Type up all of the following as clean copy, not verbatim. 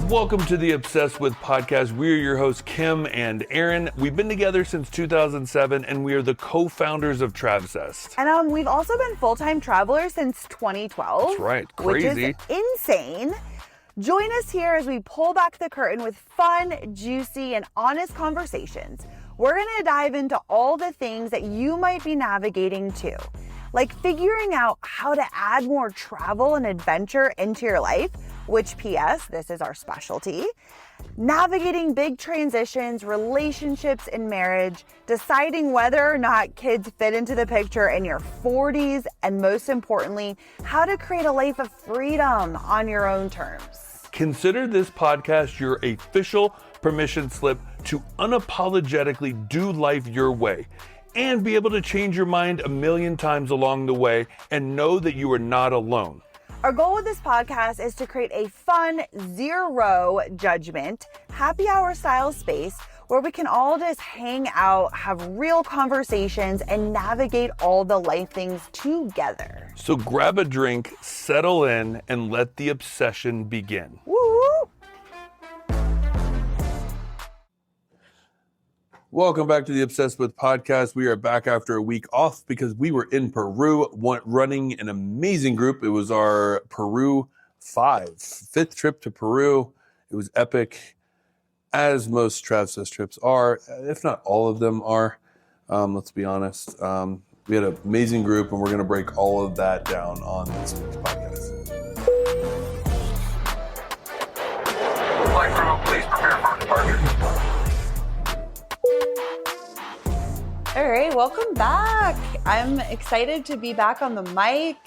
Welcome to the Obsessed With podcast. We are your hosts, Kim and Aaron. We've been together since 2007, and we are the co-founders of Travsessed. And we've also been full-time travelers since 2012. That's right, crazy. Which is insane. Join us here as we pull back the curtain with fun, juicy, and honest conversations. We're going to dive into all the things that you might be navigating too, like figuring out how to add more travel and adventure into your life, which PS, this is our specialty, navigating big transitions, relationships and marriage, deciding whether or not kids fit into the picture in your 40s, and most importantly, how to create a life of freedom on your own terms. Consider this podcast your official permission slip to unapologetically do life your way and be able to change your mind a million times along the way and know that you are not alone. Our goal with this podcast is to create a fun, zero judgment, happy hour style space where we can all just hang out, have real conversations, and navigate all the life things together. So grab a drink, settle in, and let the obsession begin. Woo! Welcome back to the Obsessed With podcast. We are back after a week off because we were in Peru running an amazing group. It was our Peru fifth trip to Peru. It was epic, as most Travsessed trips are, if not all of them are. Let's be honest. We had an amazing group, and we're going to break all of that down on this week's podcast. Flight crew, please prepare for departure. All right, welcome back. I'm excited to be back on the mic,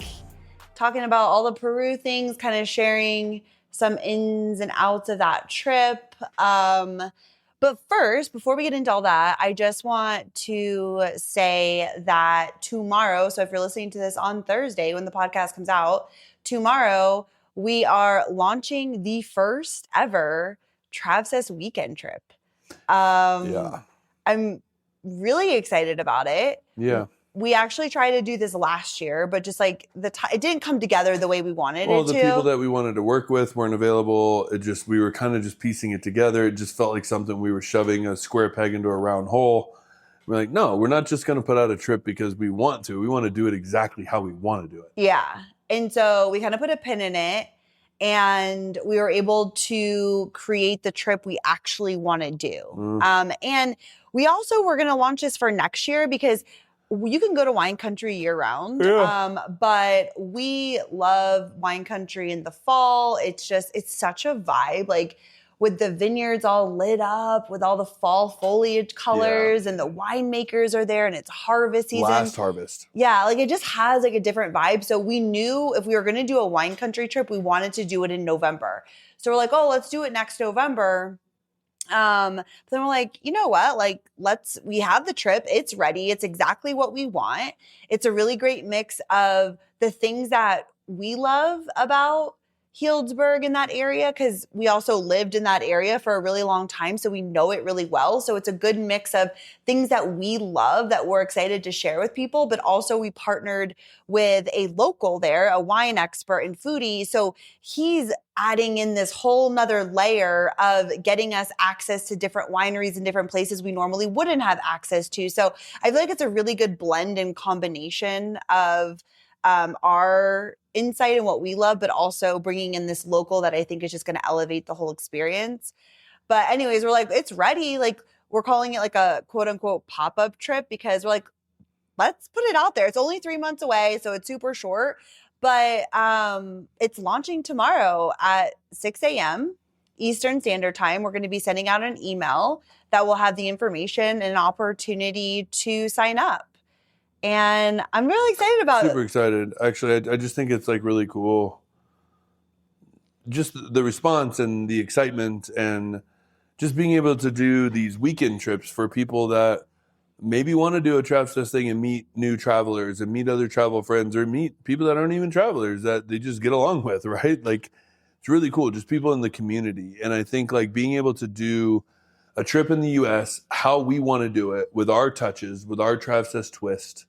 talking about all the Peru things, kind of sharing some ins and outs of that trip. But first, before we get into all that, I just want to say that tomorrow, so if you're listening to this on Thursday when the podcast comes out, tomorrow we are launching the first ever Travsessed Weekend Trip. I'm really excited about it. Yeah. We actually tried to do this last year, but just like it didn't come together the way we wanted it to. Well, the people that we wanted to work with weren't available. We were kind of just piecing it together. It just felt like something we were shoving a square peg into a round hole. We're like, no, we're not just going to put out a trip because we want to. We want to do it exactly how we want to do it. Yeah. And so we kind of put a pin in it, and we were able to create the trip we actually want to do. And we also were going to launch this for next year because you can go to wine country year round. Yeah. But we love wine country in the fall. It's such a vibe. Like with the vineyards all lit up with all the fall foliage colors, and the winemakers are there, and it's harvest season. Last harvest. Yeah, like it just has like a different vibe. So we knew if we were going to do a wine country trip, we wanted to do it in November. So we're like, oh, let's do it next November. But then we're like, you know what? Like, we have the trip. It's ready. It's exactly what we want. It's a really great mix of the things that we love about Healdsburg in that area, because we also lived in that area for a really long time, so we know it really well. So it's a good mix of things that we love that we're excited to share with people, but also we partnered with a local there, a wine expert and foodie. So he's adding in this whole nother layer of getting us access to different wineries and different places we normally wouldn't have access to. So I feel like it's a really good blend and combination of our insight and what we love, but also bringing in this local that I think is just going to elevate the whole experience. But anyways, we're like, it's ready. Like we're calling it like a quote unquote pop-up trip because we're like, let's put it out there. It's only 3 months away, so it's super short, but it's launching tomorrow at 6 a.m. Eastern Standard Time. We're going to be sending out an email that will have the information and an opportunity to sign up. And I'm really excited about it. Super excited. Actually, I just think it's like really cool. Just the response and the excitement and just being able to do these weekend trips for people that maybe want to do a Travsessed thing and meet new travelers and meet other travel friends or meet people that aren't even travelers that they just get along with, right? Like it's really cool. Just people in the community. And I think like being able to do a trip in the US, how we want to do it with our touches, with our Travsessed twist.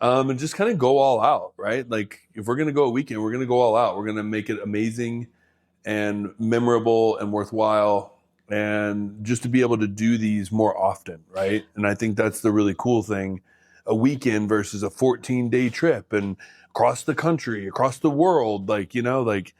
And just kind of go all out, right? Like if we're going to go a weekend, we're going to go all out. We're going to make it amazing and memorable and worthwhile, and just to be able to do these more often, right? And I think that's the really cool thing. A weekend versus a 14-day trip and across the country, across the world, like, you know, like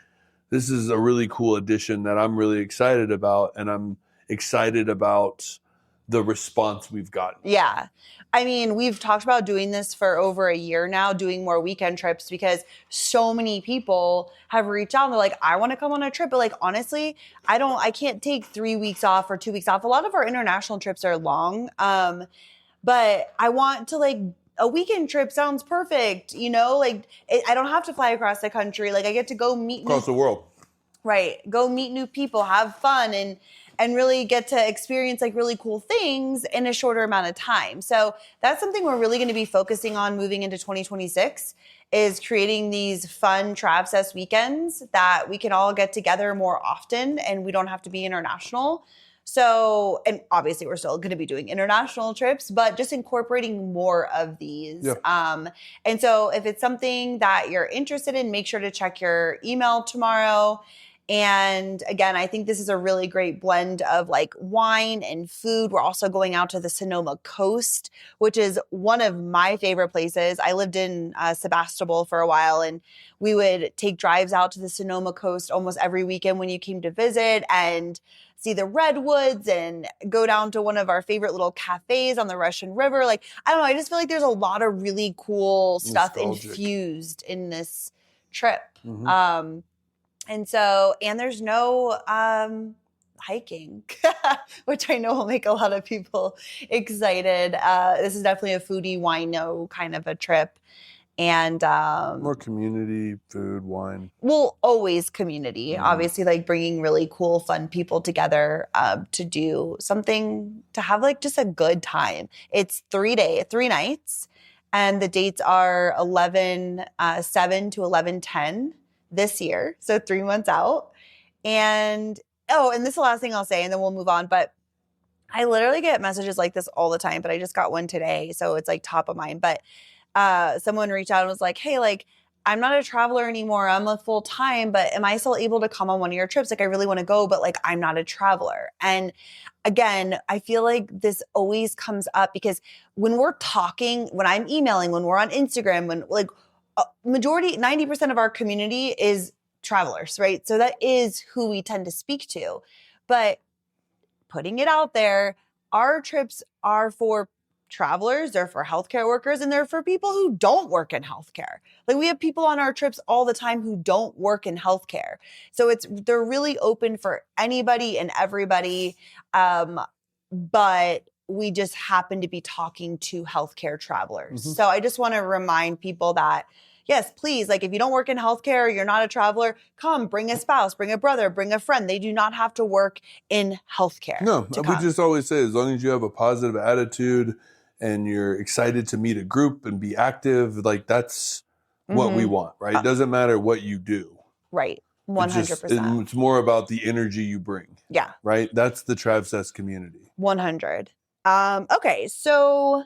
this is a really cool addition that I'm really excited about, and I'm excited about the response we've gotten. Yeah. I mean, we've talked about doing this for over a year now, doing more weekend trips, because so many people have reached out and they're like, I want to come on a trip. But like, honestly, I can't take 3 weeks off or 2 weeks off. A lot of our international trips are long. But I want to, like, a weekend trip sounds perfect. You know, like I don't have to fly across the country. Like I get to go meet Across the world. Right. Go meet new people, have fun, and really get to experience like really cool things in a shorter amount of time. So that's something we're really going to be focusing on moving into 2026, is creating these fun Travsessed weekends that we can all get together more often and we don't have to be international. So, and obviously we're still going to be doing international trips, but just incorporating more of these. Yeah. And so if it's something that you're interested in, make sure to check your email tomorrow. And again, I think this is a really great blend of like wine and food. We're also going out to the Sonoma coast, which is one of my favorite places. I lived in Sebastopol for a while, and we would take drives out to the Sonoma coast almost every weekend when you came to visit and see the redwoods and go down to one of our favorite little cafes on the Russian River. Like, I don't know, I just feel like there's a lot of really cool stuff Nostalgic. infused in this trip. Mhm. And there's no hiking, which I know will make a lot of people excited. This is definitely a foodie wino kind of a trip. And More community, food, wine. well, always community, obviously, like bringing really cool, fun people together to do something, to have like just a good time. It's 3 nights, and the dates are 11/7 to 11/10 this year, so 3 months out. And and this is the last thing I'll say, and then we'll move on. But I literally get messages like this all the time, but I just got one today, so it's like top of mind. But someone reached out and was like, hey, like, I'm not a traveler anymore. I'm a full time, but am I still able to come on one of your trips? Like, I really want to go, but like, I'm not a traveler. And again, I feel like this always comes up because when we're talking, when I'm emailing, when we're on Instagram, when like majority, 90% of our community is travelers, right? So that is who we tend to speak to. But putting it out there, our trips are for travelers, they're for healthcare workers, and they're for people who don't work in healthcare. Like, we have people on our trips all the time who don't work in healthcare. So they're really open for anybody and everybody. But we just happen to be talking to healthcare travelers. Mm-hmm. So I just want to remind people that, yes, please, like if you don't work in healthcare, you're not a traveler, come, bring a spouse, bring a brother, bring a friend. They do not have to work in healthcare. No, to we come. just always say, as long as you have a positive attitude and you're excited to meet a group and be active, like that's what we want, right? It doesn't matter what you do. Right. 100%. It's more about the energy you bring. Yeah. Right? That's the Travsessed community. 100. Okay, so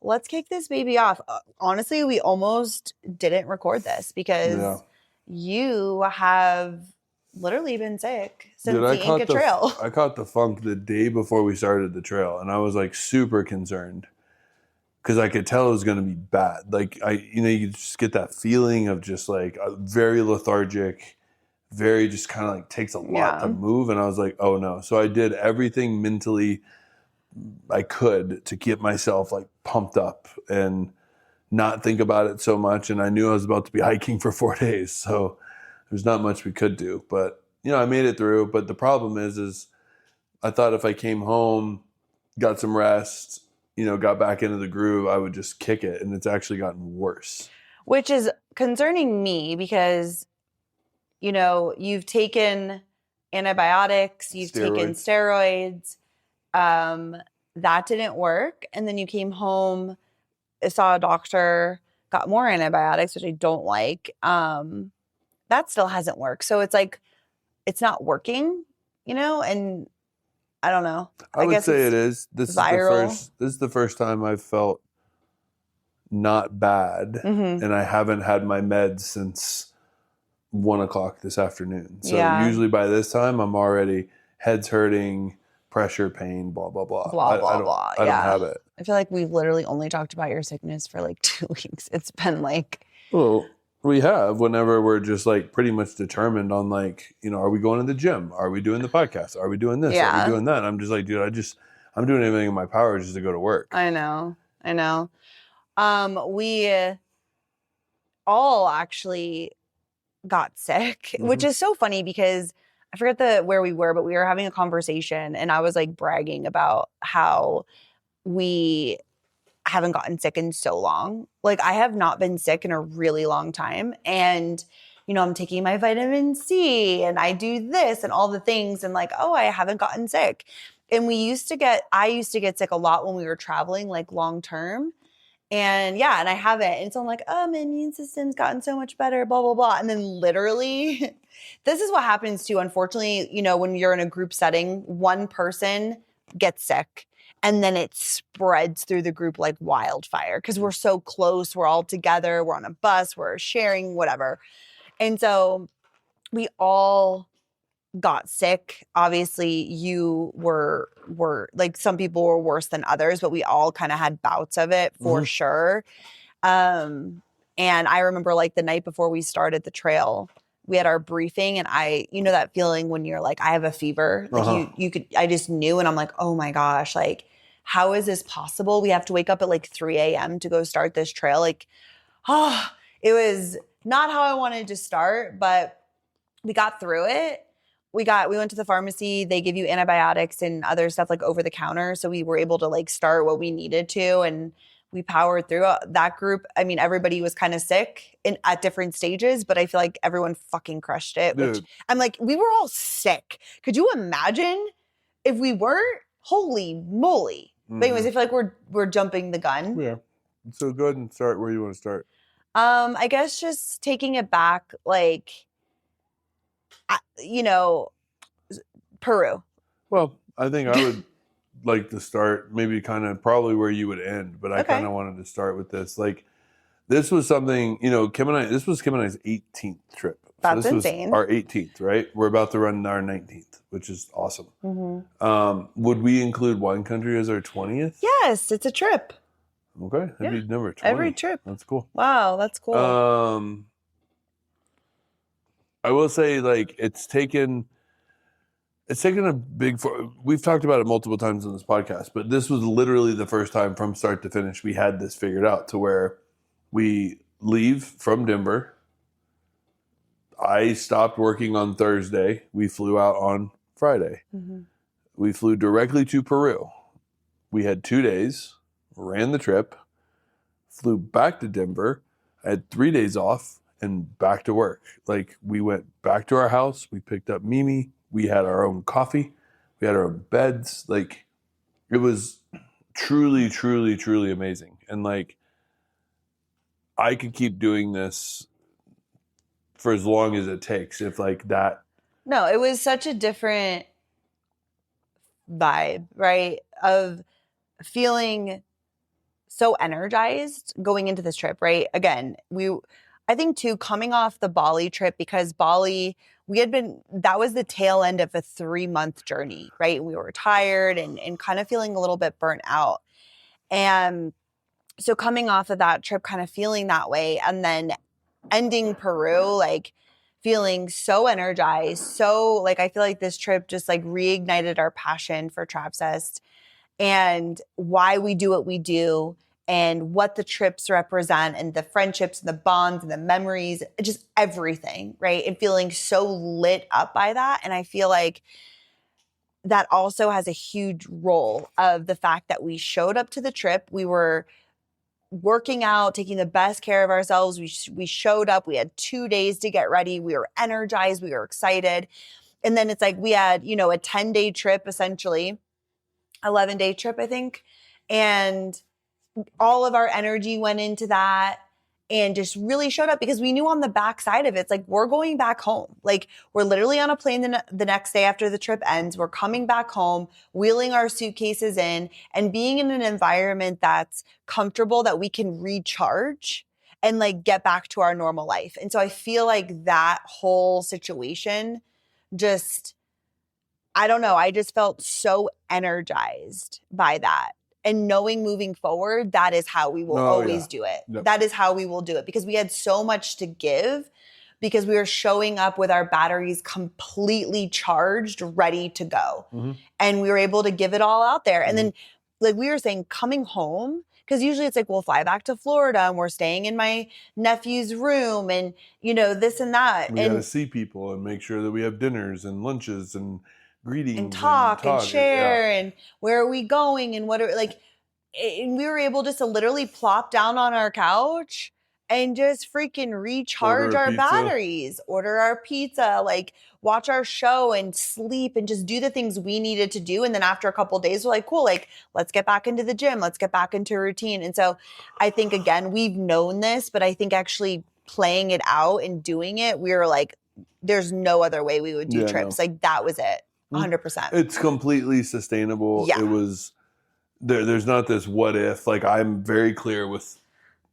let's kick this baby off. Honestly, we almost didn't record this because you have literally been sick since the Inca Trail. I caught the funk the day before we started the trail, and I was like super concerned because I could tell it was going to be bad. Like you just get that feeling of just like a very lethargic, very just kind of like takes a lot to move, and I was like, oh no. So I did everything mentally I could to get myself like pumped up and not think about it so much. And I knew I was about to be hiking for 4 days, so there's not much we could do. But I made it through. But the problem is I thought if I came home, got some rest, got back into the groove, I would just kick it, and it's actually gotten worse. Which is concerning me because, you've taken antibiotics, you've taken steroids. That didn't work. And then you came home, saw a doctor, got more antibiotics, which I don't like. That still hasn't worked. So it's like, it's not working, and I don't know. I would say it is. This is the first time I've felt not bad. Mm-hmm. And I haven't had my meds since 1:00 this afternoon. So Yeah. usually by this time, I'm already head's hurting, pressure, pain, blah, blah, blah. Blah, blah, blah. I don't Yeah. have it. I feel like we've literally only talked about your sickness for like 2 weeks. It's been like, Well, we have whenever we're just like pretty much determined on like, are we going to the gym? Are we doing the podcast? Are we doing this? Are Yeah. we doing that? I'm just like, dude, I'm doing everything in my power just to go to work. I know. We all actually got sick, which is so funny because I forget where we were, but we were having a conversation and I was like bragging about how we haven't gotten sick in so long. Like I have not been sick in a really long time. And, I'm taking my vitamin C and I do this and all the things and like, oh, I haven't gotten sick. And I used to get sick a lot when we were traveling, like long term. And and I haven't. And so I'm like, oh, my immune system's gotten so much better, blah, blah, blah. And then literally, this is what happens too. Unfortunately, when you're in a group setting, one person gets sick and then it spreads through the group like wildfire because we're so close. We're all together. We're on a bus. We're sharing, whatever. And so we all got sick. Obviously, you were like some people were worse than others, but we all kind of had bouts of it for sure. And I remember like the night before we started the trail, we had our briefing and that feeling when you're like, I have a fever. Like I just knew and I'm like, oh my gosh, like how is this possible? We have to wake up at like 3 a.m. to go start this trail. Like, it was not how I wanted to start, but we got through it. We went to the pharmacy. They give you antibiotics and other stuff like over the counter. So we were able to like start what we needed to. And we powered through that group. I mean, everybody was kind of sick at different stages, but I feel like everyone fucking crushed it. Dude. Which I'm like, we were all sick. Could you imagine if we weren't? Holy moly. But anyways, I feel like we're jumping the gun. Yeah. So go ahead and start where you want to start. I guess just taking it back, like, Peru. Well, I think I would like to start maybe kind of probably where you would end, but I kind of wanted to start with this. Like, this was something, this was Kim and I's 18th trip. That's this insane. Was our 18th, right? We're about to run our 19th, which is awesome. Would we include wine country as our 20th? Yes, it's a trip. Okay. That'd be number 20. Every trip. That's cool. Wow, that's cool. I will say, like, it's taken a big. We've talked about it multiple times on this podcast, but this was literally the first time from start to finish we had this figured out to where we leave from Denver. I stopped working on Thursday. We flew out on Friday. We flew directly to Peru. We had 2 days, ran the trip, flew back to Denver. I had 3 days off and back to work. Like, we went back to our house. We picked up Mimi. We had our own coffee. We had our own beds. Like, it was truly, truly, truly amazing. And like, I could keep doing this for as long as it takes. If like that. No, it was such a different vibe, right? Of feeling so energized going into this trip, right? Again, I think too, coming off the Bali trip, because Bali, that was the tail end of a 3-month journey, right? We were tired and kind of feeling a little bit burnt out. And so coming off of that trip, kind of feeling that way, and then ending Peru, like feeling so energized. So like, I feel like this trip just like reignited our passion for Travsessed and why we do what we do and what the trips represent and the friendships and the bonds and the memories, just everything, right? And feeling so lit up by that. And I feel like that also has a huge role of the fact that we showed up to the trip. We were working out, taking the best care of ourselves. We showed up. We had 2 days to get ready. We were energized. We were excited. And then it's like we had, a 10-day trip, essentially, 11-day trip, I think. And all of our energy went into that and just really showed up because we knew on the backside of it, it's like, we're going back home. Like, we're literally on a plane the next day after the trip ends. We're coming back home, wheeling our suitcases in and being in an environment that's comfortable, that we can recharge and like get back to our normal life. And so I feel like that whole situation just, I don't know, I just felt so energized by that. And knowing moving forward, that is how we will always do it. Yep. That is how we will do it, because we had so much to give, because we were showing up with our batteries completely charged, ready to go. Mm-hmm. And we were able to give it all out there. And then, like we were saying, coming home, because usually it's like, we'll fly back to Florida and we're staying in my nephew's room and, you know, this and that. We and got to see people and make sure that we have dinners and lunches and greetings and talk and share yeah. and where are we going and what are, like, and we were able just to literally plop down on our couch and just freaking recharge our batteries, order our pizza, like watch our show and sleep and just do the things we needed to do. And then after a couple of days, we're like, cool, like let's get back into the gym. Let's get back into routine. And so I think, again, we've known this, but I think actually playing it out and doing it, we were like, there's no other way we would do trips. No. Like that was it. 100%. It's completely sustainable. Yeah. It was there's not this what if. Like I'm very clear with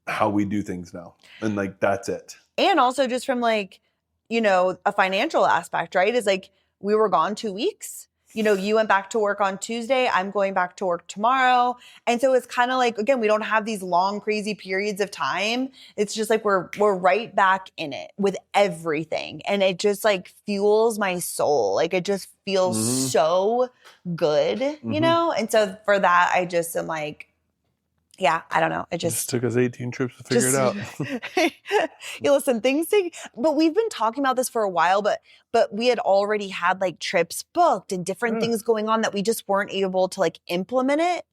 how we do things now. And like that's it. And also just from like, you know, a financial aspect, right? Is like we were gone 2 weeks. You know, you went back to work on Tuesday. I'm going back to work tomorrow. And so it's kind of like, again, we don't have these long, crazy periods of time. It's just like we're right back in it with everything. And it just like fuels my soul. Like it just feels so good, you know? And so for that, I just am like, yeah, I don't know. It just took us 18 trips to figure it out. You listen, but we've been talking about this for a while, but we had already had like trips booked and different things going on that we just weren't able to like implement it.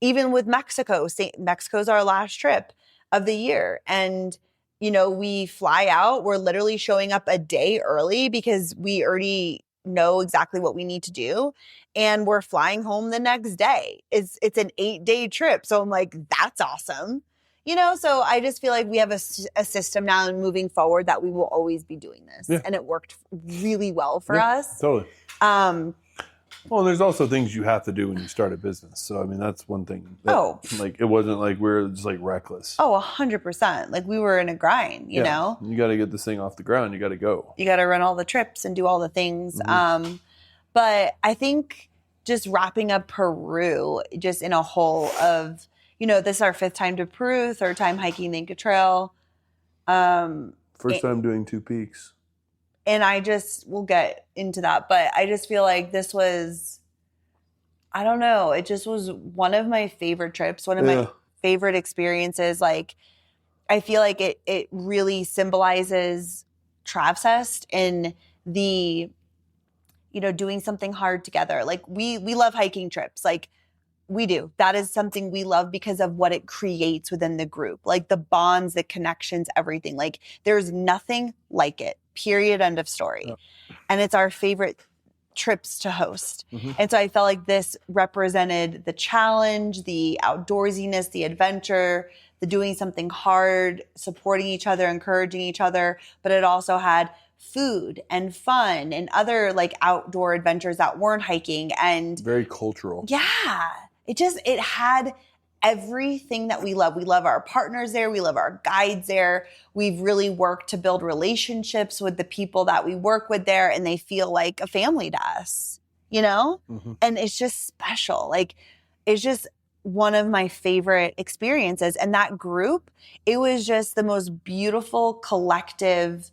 Even with Mexico, Mexico's our last trip of the year. And, you know, we fly out, we're literally showing up a day early because we already know exactly what we need to do. And we're flying home the next day. It's an 8-day trip. So I'm like, that's awesome. You know, so I just feel like we have a system now and moving forward that we will always be doing this. Yeah. And it worked really well for us. Totally. Well, there's also things you have to do when you start a business. So, I mean, that's one thing. Like, it wasn't like we're just like reckless. Oh, 100%. Like we were in a grind, you know? You got to get this thing off the ground. You got to go. You got to run all the trips and do all the things. But I think just wrapping up Peru, just in a whole of, you know, this is our 5th time to Peru, 3rd time hiking the Inca Trail. First time doing 2 peaks. And we'll get into that, but I just feel like this was, I don't know, it just was one of my favorite trips, one of my favorite experiences. Like, I feel like it really symbolizes Travsessed in the, you know, doing something hard together. Like we love hiking trips. Like we do. That is something we love because of what it creates within the group. Like the bonds, the connections, everything. Like there's nothing like it. Period. End of story. Yep. And it's our favorite trips to host. And so I felt like this represented the challenge, the outdoorsiness, the adventure, the doing something hard, supporting each other, encouraging each other. But it also had food and fun and other like outdoor adventures that weren't hiking and very cultural. Yeah. It had everything that we love. We love our partners there. We love our guides there. We've really worked to build relationships with the people that we work with there, and they feel like a family to us, you know? And it's just special. Like, it's just one of my favorite experiences. And that group, it was just the most beautiful collective.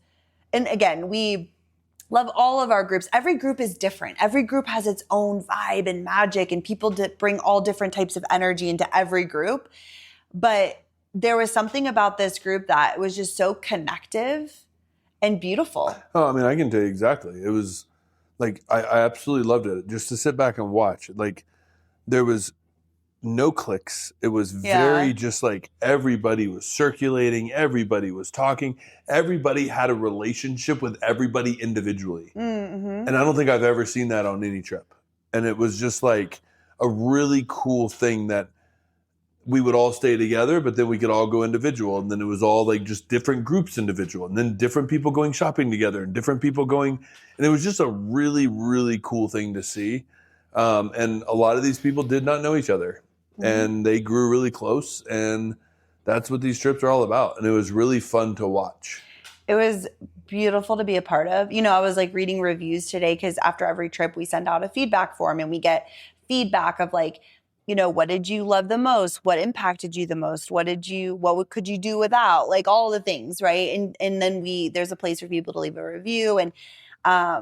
And again, we love all of our groups. Every group is different. Every group has its own vibe and magic, and people bring all different types of energy into every group. But there was something about this group that was just so connective and beautiful. Oh, I mean, I can tell you exactly. It was like, I absolutely loved it. Just to sit back and watch. Like, there was no clicks. It was very just like everybody was circulating. Everybody was talking. Everybody had a relationship with everybody individually. And I don't think I've ever seen that on any trip. And it was just like a really cool thing that we would all stay together, but then we could all go individual. And then it was all like just different groups individual. And then different people going shopping together and different people going. And it was just a really, really cool thing to see. And a lot of these people did not know each other. And they grew really close, and that's what these trips are all about. And it was really fun to watch. It was beautiful to be a part of. I was like reading reviews today because after every trip we send out a feedback form and we get feedback of like, what did you love the most? What impacted you the most? What could you do without? Like all the things, right? And then there's a place for people to leave a review. And I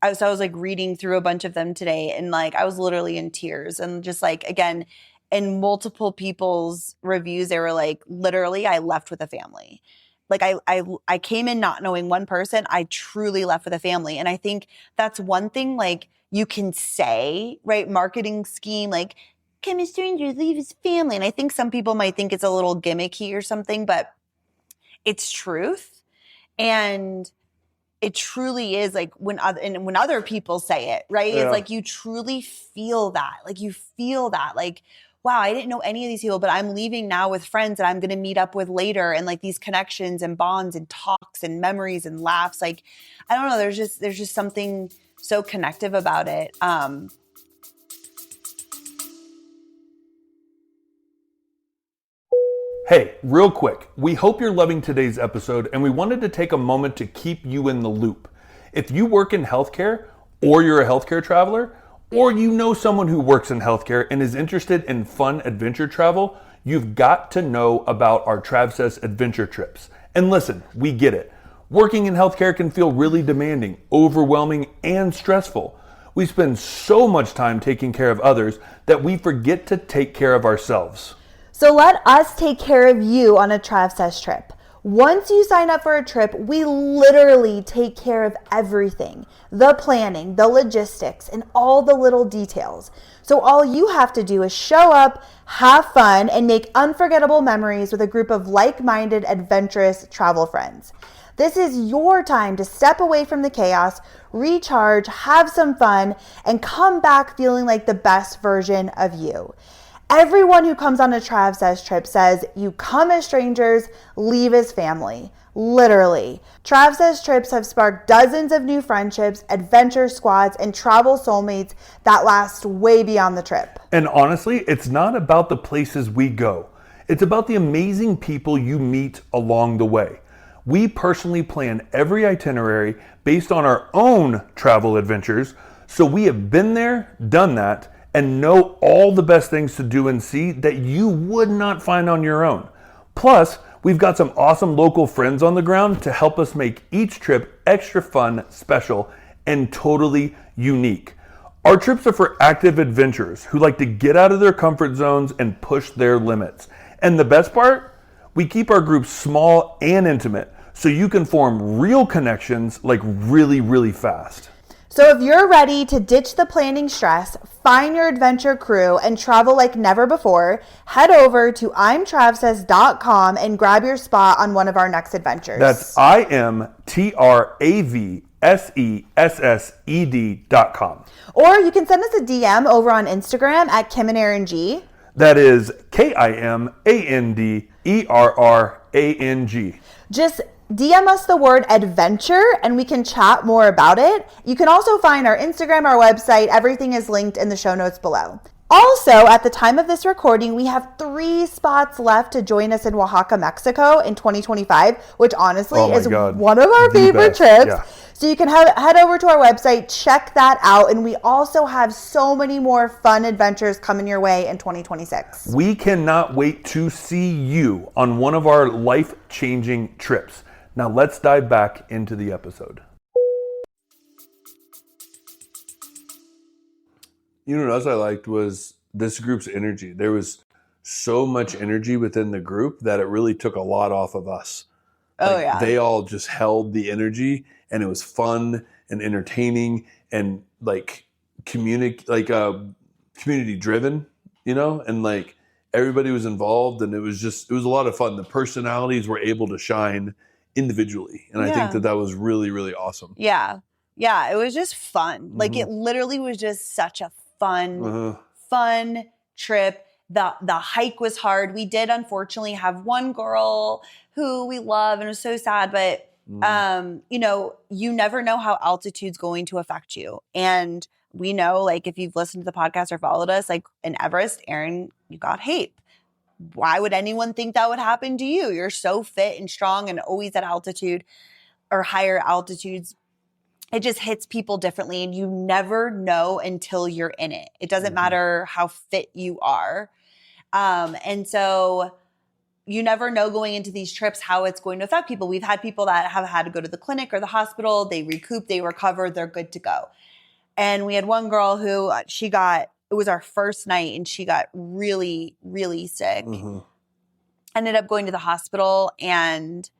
was like reading through a bunch of them today and like I was literally in tears and just like, again, in multiple people's reviews, they were like, literally, I left with a family. Like I came in not knowing one person. I truly left with a family. And I think that's one thing like you can say, right? Marketing scheme, like, can a stranger leave his family? And I think some people might think it's a little gimmicky or something, but it's truth. And it truly is like when other people say it, right? Yeah. It's like you truly feel that. Like you feel that. Like, wow, I didn't know any of these people, but I'm leaving now with friends that I'm going to meet up with later, and like these connections and bonds and talks and memories and laughs. Like, I don't know. There's just something so connective about it. Hey, real quick, we hope you're loving today's episode and we wanted to take a moment to keep you in the loop. If you work in healthcare or you're a healthcare traveler, or you know someone who works in healthcare and is interested in fun adventure travel, you've got to know about our Travsessed Adventure Trips. And listen, we get it. Working in healthcare can feel really demanding, overwhelming, and stressful. We spend so much time taking care of others that we forget to take care of ourselves. So let us take care of you on a Travsessed trip. Once you sign up for a trip, we literally take care of everything. The planning, the logistics, and all the little details. So all you have to do is show up, have fun, and make unforgettable memories with a group of like-minded, adventurous travel friends. This is your time to step away from the chaos, recharge, have some fun, and come back feeling like the best version of you. Everyone who comes on a Travsessed trip says you come as strangers, leave as family. Literally. Travsessed trips have sparked dozens of new friendships, adventure squads, and travel soulmates that last way beyond the trip. And honestly, it's not about the places we go. It's about the amazing people you meet along the way. We personally plan every itinerary based on our own travel adventures, so we have been there, done that, and know all the best things to do and see that you would not find on your own. Plus, we've got some awesome local friends on the ground to help us make each trip extra fun, special, and totally unique. Our trips are for active adventurers who like to get out of their comfort zones and push their limits. And the best part? We keep our groups small and intimate so you can form real connections like really, really fast. So if you're ready to ditch the planning stress, find your adventure crew, and travel like never before, head over to imtravsessed.com and grab your spot on one of our next adventures. That's imtravsessed.com. Or you can send us a DM over on Instagram at Kim and Aaron G. That is KIMANDERRANG. Just DM us the word adventure and we can chat more about it. You can also find our Instagram, our website. Everything is linked in the show notes below. Also, at the time of this recording, we have 3 spots left to join us in Oaxaca, Mexico in 2025, which honestly is one of our favorite trips. Yeah. So you can head over to our website, check that out. And we also have so many more fun adventures coming your way in 2026. We cannot wait to see you on one of our life-changing trips. Now let's dive back into the episode. You know what else I liked was this group's energy. There was so much energy within the group that it really took a lot off of us. Yeah. They all just held the energy and it was fun and entertaining and community driven, and like everybody was involved and it was a lot of fun. The personalities were able to shine individually. And I think that was really, really awesome. Yeah. It was just fun. Like it literally was just such a fun trip. The hike was hard. We did unfortunately have one girl who we love and it was so sad, but you never know how altitude's going to affect you. And we know, like, if you've listened to the podcast or followed us, like in Everest, Aaron, you got HAPE. why would anyone think that would happen to you? You're so fit and strong and always at altitude or higher altitudes. It just hits people differently, and you never know until you're in it. It doesn't matter how fit you are. And so you never know going into these trips how it's going to affect people. We've had people that have had to go to the clinic or the hospital. They recoup, they recover, they're good to go. And we had one girl who it was our first night, and she got really, really sick. Ended up going to the hospital and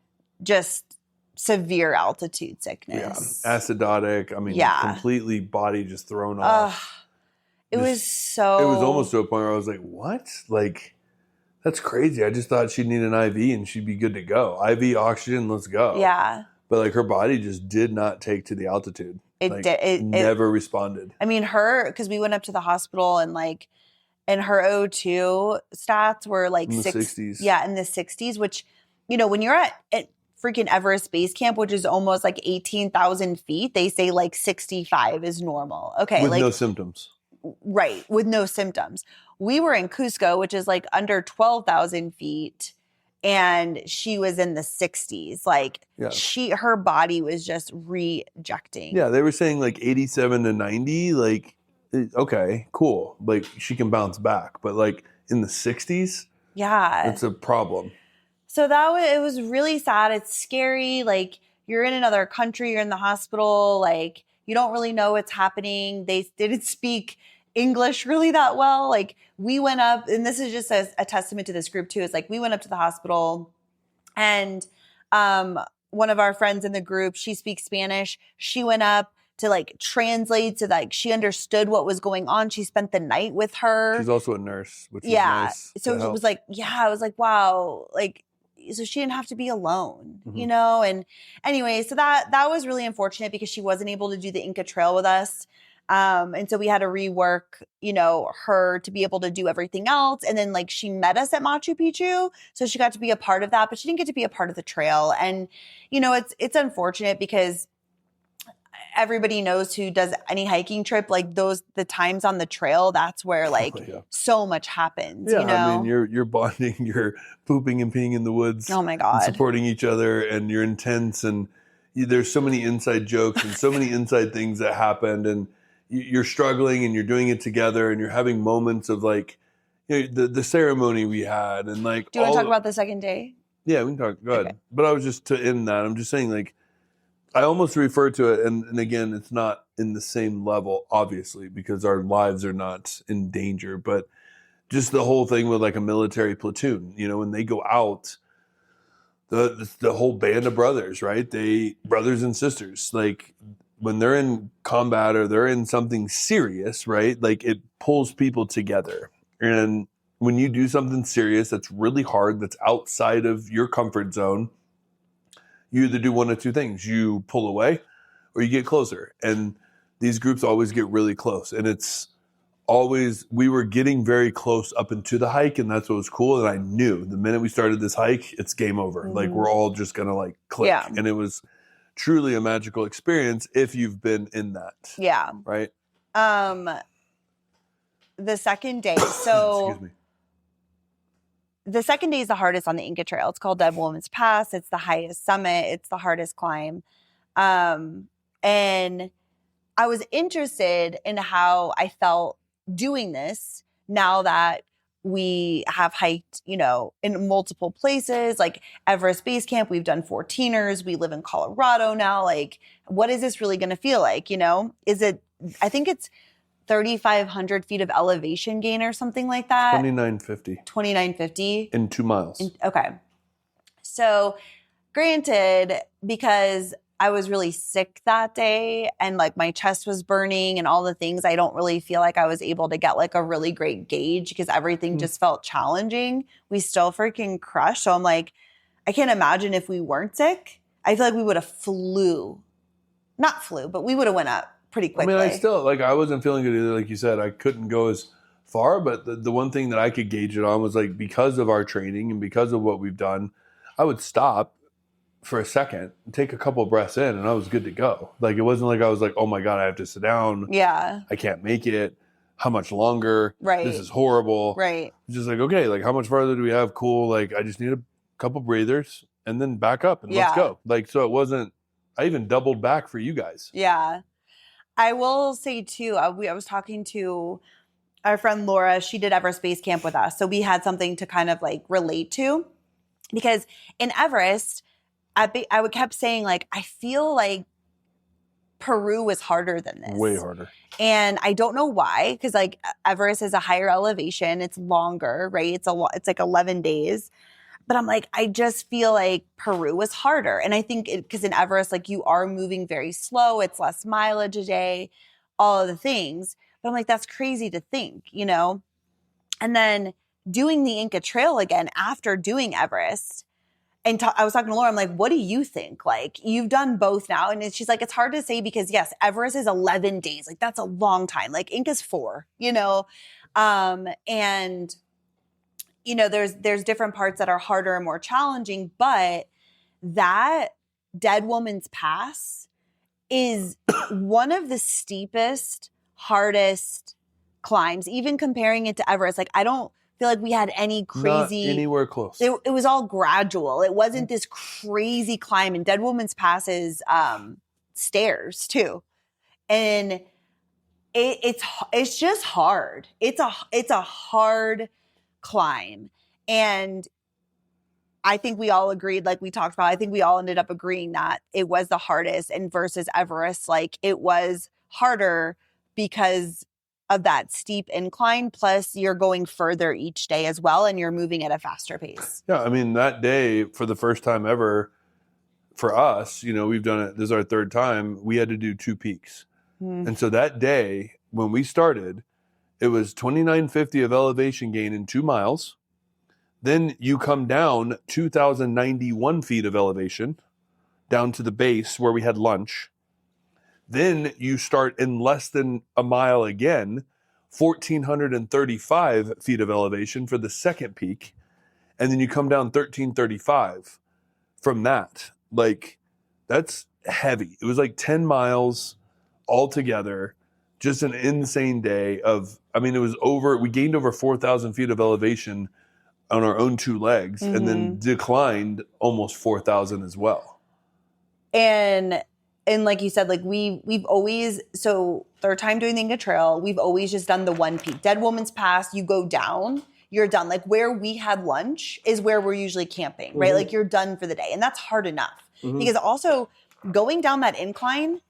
just severe altitude sickness. Yeah. Acidotic. I mean, completely body just thrown off. It was almost to a point where I was like, what? Like, that's crazy. I just thought she'd need an IV and she'd be good to go. IV oxygen, let's go. Yeah. But like her body just did not take to the altitude. It never responded. I mean, because we went up to the hospital and her O2 stats were like in the 60s. Yeah, in the 60s, which, when you're at freaking Everest Base Camp, which is almost like 18,000 feet, they say like 65 is normal. Okay. With no symptoms. Right. With no symptoms. We were in Cusco, which is like under 12,000 feet. And she was in the 60s. Like her body was just rejecting. Yeah. They were saying like 87 to 90. Like, okay, cool. Like she can bounce back, but like in the 60s. Yeah. That's a problem. So it was really sad. It's scary. Like you're in another country, you're in the hospital, like you don't really know what's happening. They didn't speak English really that well. Like we went up, and this is just a testament to this group too. It's like we went up to the hospital, and one of our friends in the group, she speaks Spanish. She went up to like translate so that she understood what was going on. She spent the night with her. She's also a nurse, which is nice. So it was like, I was like, wow, like, so she didn't have to be alone, And anyway, so that was really unfortunate because she wasn't able to do the Inca Trail with us. And so we had to rework, her to be able to do everything else. And then like she met us at Machu Picchu. So she got to be a part of that, but she didn't get to be a part of the trail. And, it's unfortunate because everybody knows who does any hiking trip, like the times on the trail, that's where like so much happens. I mean, you're bonding, you're pooping and peeing in the woods. Oh my God. Supporting each other, and you're intense, and there's so many inside jokes and so many inside things that happened, and you're struggling and you're doing it together, and you're having moments of like the ceremony we had, and like. Do you want to talk about the second day? Yeah, we can talk. Go ahead. Okay. But I was just to end that. I'm just saying, like, I almost refer to it, and again, it's not in the same level, obviously, because our lives are not in danger, but just the whole thing with like a military platoon, when they go out, the whole band of brothers, right? Brothers and sisters, like when they're in combat or they're in something serious, right? Like it pulls people together. And when you do something serious that's really hard, that's outside of your comfort zone, you either do one of two things. You pull away or you get closer. And these groups always get really close. And we were getting very close up into the hike, and that's what was cool. And I knew the minute we started this hike, it's game over. Mm-hmm. Like we're all just going to like click. Yeah. And it was truly a magical experience if you've been in that. Yeah. Right? The second day. So excuse me. The second day is the hardest on the Inca Trail. It's called Dead Woman's Pass. It's the highest summit. It's the hardest climb. And I was interested in how I felt doing this now that we have hiked, in multiple places, like Everest Base Camp. We've done 14ers. We live in Colorado now. Like, what is this really going to feel like? I think it's 3,500 feet of elevation gain or something like that. 2,950. In 2 miles. Okay. So granted, because I was really sick that day and like my chest was burning and all the things, I don't really feel like I was able to get like a really great gauge because everything just felt challenging. We still freaking crushed. So I'm like, I can't imagine if we weren't sick. I feel like we would have but we would have went up pretty quickly. I mean, I wasn't feeling good either. Like you said, I couldn't go as far, but the one thing that I could gauge it on was like, because of our training and because of what we've done, I would stop for a second, take a couple of breaths in, and I was good to go. Like, it wasn't like I was like, oh my God, I have to sit down. Yeah. I can't make it. how much longer? Right. This is horrible. Right. Just like, okay, like how much farther do we have? Cool. Like I just need a couple breathers and then back up and let's Yeah. go. Like, so it wasn't, I even doubled back for you guys. Yeah. I will say too, I was talking to our friend Laura. She did Everest Base Camp with us. So we had something to kind of like relate to, because in Everest, I would kept saying like, I feel like Peru was harder than this. Way harder. And I don't know why, because like Everest is a higher elevation. It's longer, right? It's like 11 days. But I'm like, I just feel like Peru was harder. And I think because in Everest, like you are moving very slow. It's less mileage a day, all of the things. But I'm like, that's crazy to think, you know? And then doing the Inca Trail again after doing Everest. And I was talking to Laura, I'm like, what do you think? Like, you've done both now. And she's like, it's hard to say because, yes, Everest is 11 days. Like, that's a long time. Like, Inca's 4, you know? And, you know, there's different parts that are harder and more challenging. But that Dead Woman's Pass is one of the steepest, hardest climbs, even comparing it to Everest. Like, I don't feel like we had any crazy. Not anywhere close. It was all gradual. It wasn't this crazy climb. And Dead Woman's Pass is stairs too, and it's just hard. It's a hard climb, and I think we all agreed, like we talked about. I think we all ended up agreeing that it was the hardest, and versus Everest, like it was harder because of that steep incline, plus you're going further each day as well, and you're moving at a faster pace. Yeah, I mean, that day, for the first time ever, for us, you know, we've done it, this is our 3rd time, we had to do 2 peaks. And so that day, when we started, it was 2950 of elevation gain in 2 miles. Then you come down 2,091 feet of elevation, down to the base where we had lunch. Then you start in less than a mile again, 1,435 feet of elevation for the second peak. And then you come down 1,335 from that. Like, that's heavy. It was like 10 miles altogether. Just an insane day of, I mean, we gained over 4,000 feet of elevation on our own 2 legs, and then declined almost 4,000 as well. And like you said, like we've always, so 3rd time doing the Inca Trail, we've always just done the 1 peak. Dead Woman's Pass, you go down, you're done. Like where we had lunch is where we're usually camping, right? Like you're done for the day. And that's hard enough. Because also going down that incline,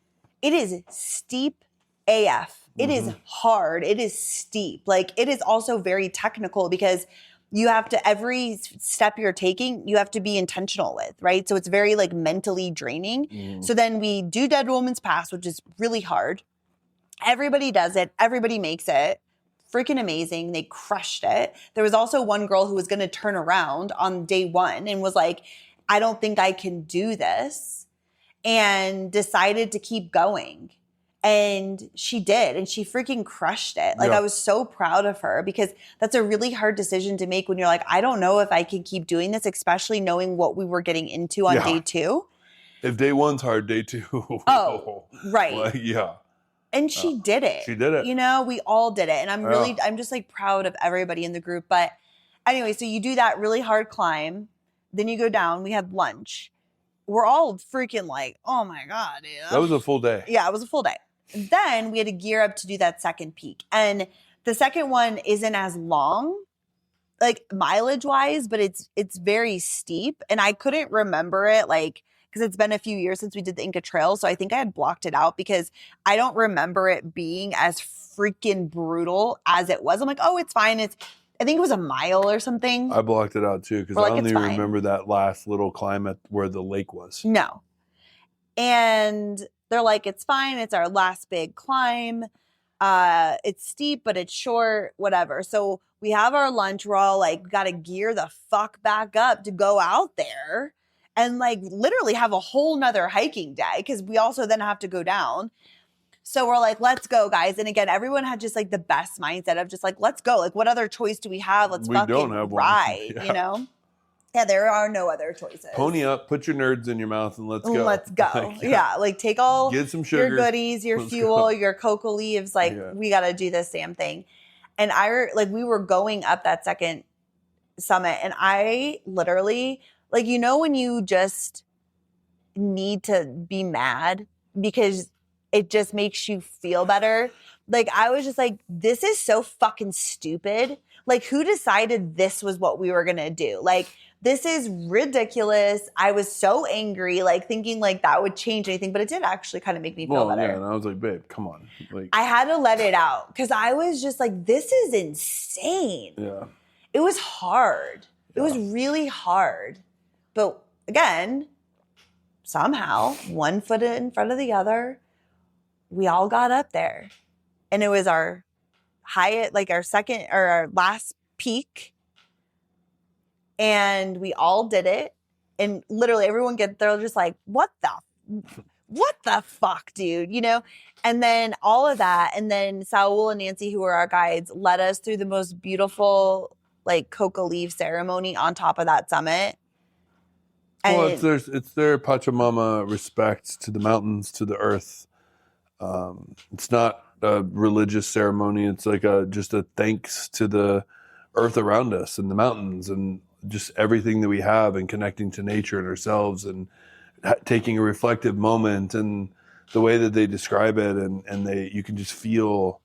it is steep AF. It is hard. It is steep. Like it is also very technical because you have to, every step you're taking, you have to be intentional with, right? So it's very like mentally draining. So then we do Dead Woman's Pass, which is really hard. Everybody does it. Everybody makes it. Freaking amazing. They crushed it. There was also one girl who was going to turn around on day 1 and was like, I don't think I can do this, and decided to keep going. And she did, and she freaking crushed it. Like, I was so proud of her, because that's a really hard decision to make when you're like, I don't know if I can keep doing this, especially knowing what we were getting into on day 2. If day 1's hard, day 2. Oh, right. Like, yeah. And she did it. She did it. You know, we all did it. And I'm just like proud of everybody in the group. But anyway, so you do that really hard climb. Then you go down. We had lunch. We're all freaking like, oh my God, dude. That was a full day. Yeah, it was a full day. Then we had to gear up to do that second peak. And the second one isn't as long, like mileage wise, but it's very steep. And I couldn't remember it, like, because it's been a few years since we did the Inca Trail. So I think I had blocked it out because I don't remember it being as freaking brutal as it was. I'm like, oh, it's fine. I think it was a mile or something. I blocked it out too, because Like, I don't it's even fine. remember that last little climb at where the lake was. No. And they're like, it's fine. It's our last big climb. It's steep, but it's short, whatever. So we have our lunch. We're all like, got to gear the fuck back up to go out there and like literally have a whole nother hiking day, because we also then have to go down. So we're like, let's go, guys. And again, everyone had just like the best mindset of just like, let's go. Like, what other choice do we have? Let's We don't fucking have one. ride, Yeah. you know? Yeah, there are no other choices. Pony up, put your nerds in your mouth, and let's go. Let's go. Like, yeah, like take all get some sugar. your goodies, your Let's fuel, go. your cocoa leaves. Like we got to do this damn thing. And we were going up that second summit, and I literally, like, you know, when you just need to be mad because it just makes you feel better. Like, I was just like, this is so fucking stupid. Like, who decided this was what we were going to do? Like, this is ridiculous. I was so angry, like thinking like that would change anything, but it did actually kind of make me feel better. Yeah, and I was like, babe, come on. Like, I had to let it out because I was just like, this is insane. Yeah. It was hard. It was really hard. But again, somehow, one foot in front of the other, we all got up there. And it was our highest, like our second or our last peak. And we all did it. And literally everyone they're just like, what the fuck, dude? You know? And then all of that. And then Saul and Nancy, who were our guides, led us through the most beautiful, like, coca leaf ceremony on top of that summit. And well, it's their Pachamama respect to the mountains, to the earth. It's not a religious ceremony. It's like just a thanks to the earth around us and the mountains and just everything that we have, and connecting to nature and ourselves, and taking a reflective moment, and the way that they describe it, and you can just feel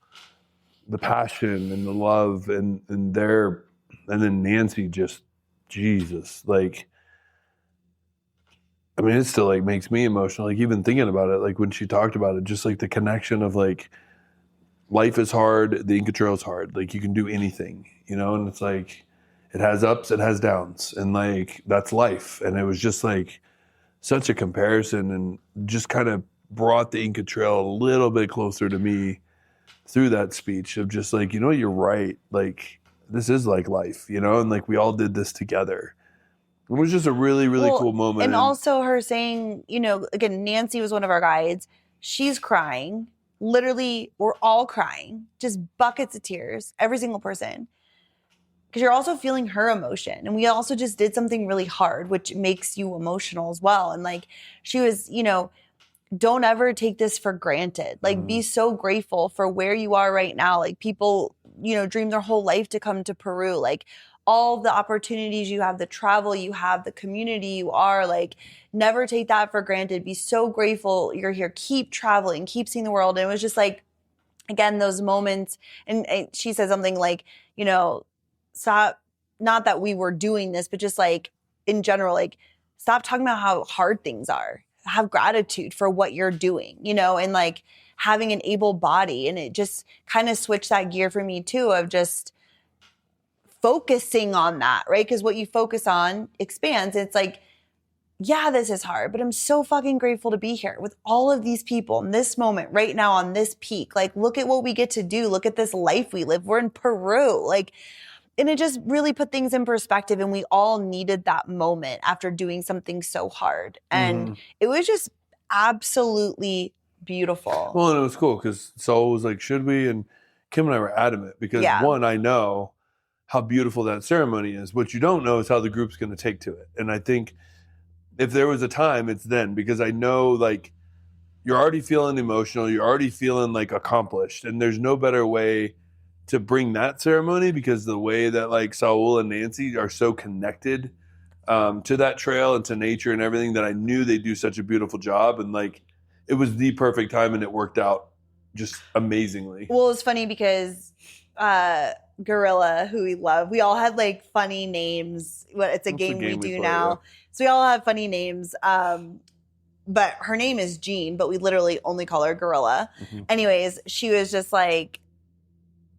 the passion and the love and then Nancy, just Jesus, like, I mean, it still like makes me emotional, like even thinking about it, like when she talked about it, just like the connection of like, life is hard, the Inca Trail is hard, like you can do anything, you know, and it's like, it has ups, it has downs, and like, that's life. And it was just like such a comparison, and just kind of brought the Inca Trail a little bit closer to me through that speech of just like, you know, you're right, like this is like life, you know, and like we all did this together. It was just a really, really cool moment. And also her saying, you know, again, Nancy was one of our guides. She's crying. Literally, we're all crying. Just buckets of tears, every single person. Because you're also feeling her emotion. And we also just did something really hard, which makes you emotional as well. And like, she was, you know, don't ever take this for granted. Like, be so grateful for where you are right now. Like, people, you know, dream their whole life to come to Peru. Like, all the opportunities you have, the travel you have, the community you are, like, never take that for granted. Be so grateful you're here. Keep traveling, keep seeing the world. And it was just like, again, those moments. And she said something like, you know, stop, not that we were doing this, but just like in general, like, stop talking about how hard things are. Have gratitude for what you're doing, you know, and like having an able body. And it just kind of switched that gear for me too, of just focusing on that, right? Because what you focus on expands. It's like, yeah, this is hard, but I'm so fucking grateful to be here with all of these people in this moment right now on this peak. Like, look at what we get to do. Look at this life we live. We're in Peru. Like, and it just really put things in perspective. And we all needed that moment after doing something so hard. And it was just absolutely beautiful. Well, and it was cool because Saul was like, should we? And Kim and I were adamant because one, I know how beautiful that ceremony is. What you don't know is how the group's going to take to it. And I think if there was a time, it's then, because I know like you're already feeling emotional. You're already feeling like accomplished. And there's no better way to bring that ceremony, because the way that like Saul and Nancy are so connected to that trail and to nature and everything, that I knew they'd do such a beautiful job. And like, it was the perfect time and it worked out just amazingly. Well, it's funny because Gorilla, who we love, we all had like funny names. It's a game we do now. Yeah. So we all have funny names. But her name is Jean, but we literally only call her Gorilla. Anyways, she was just like,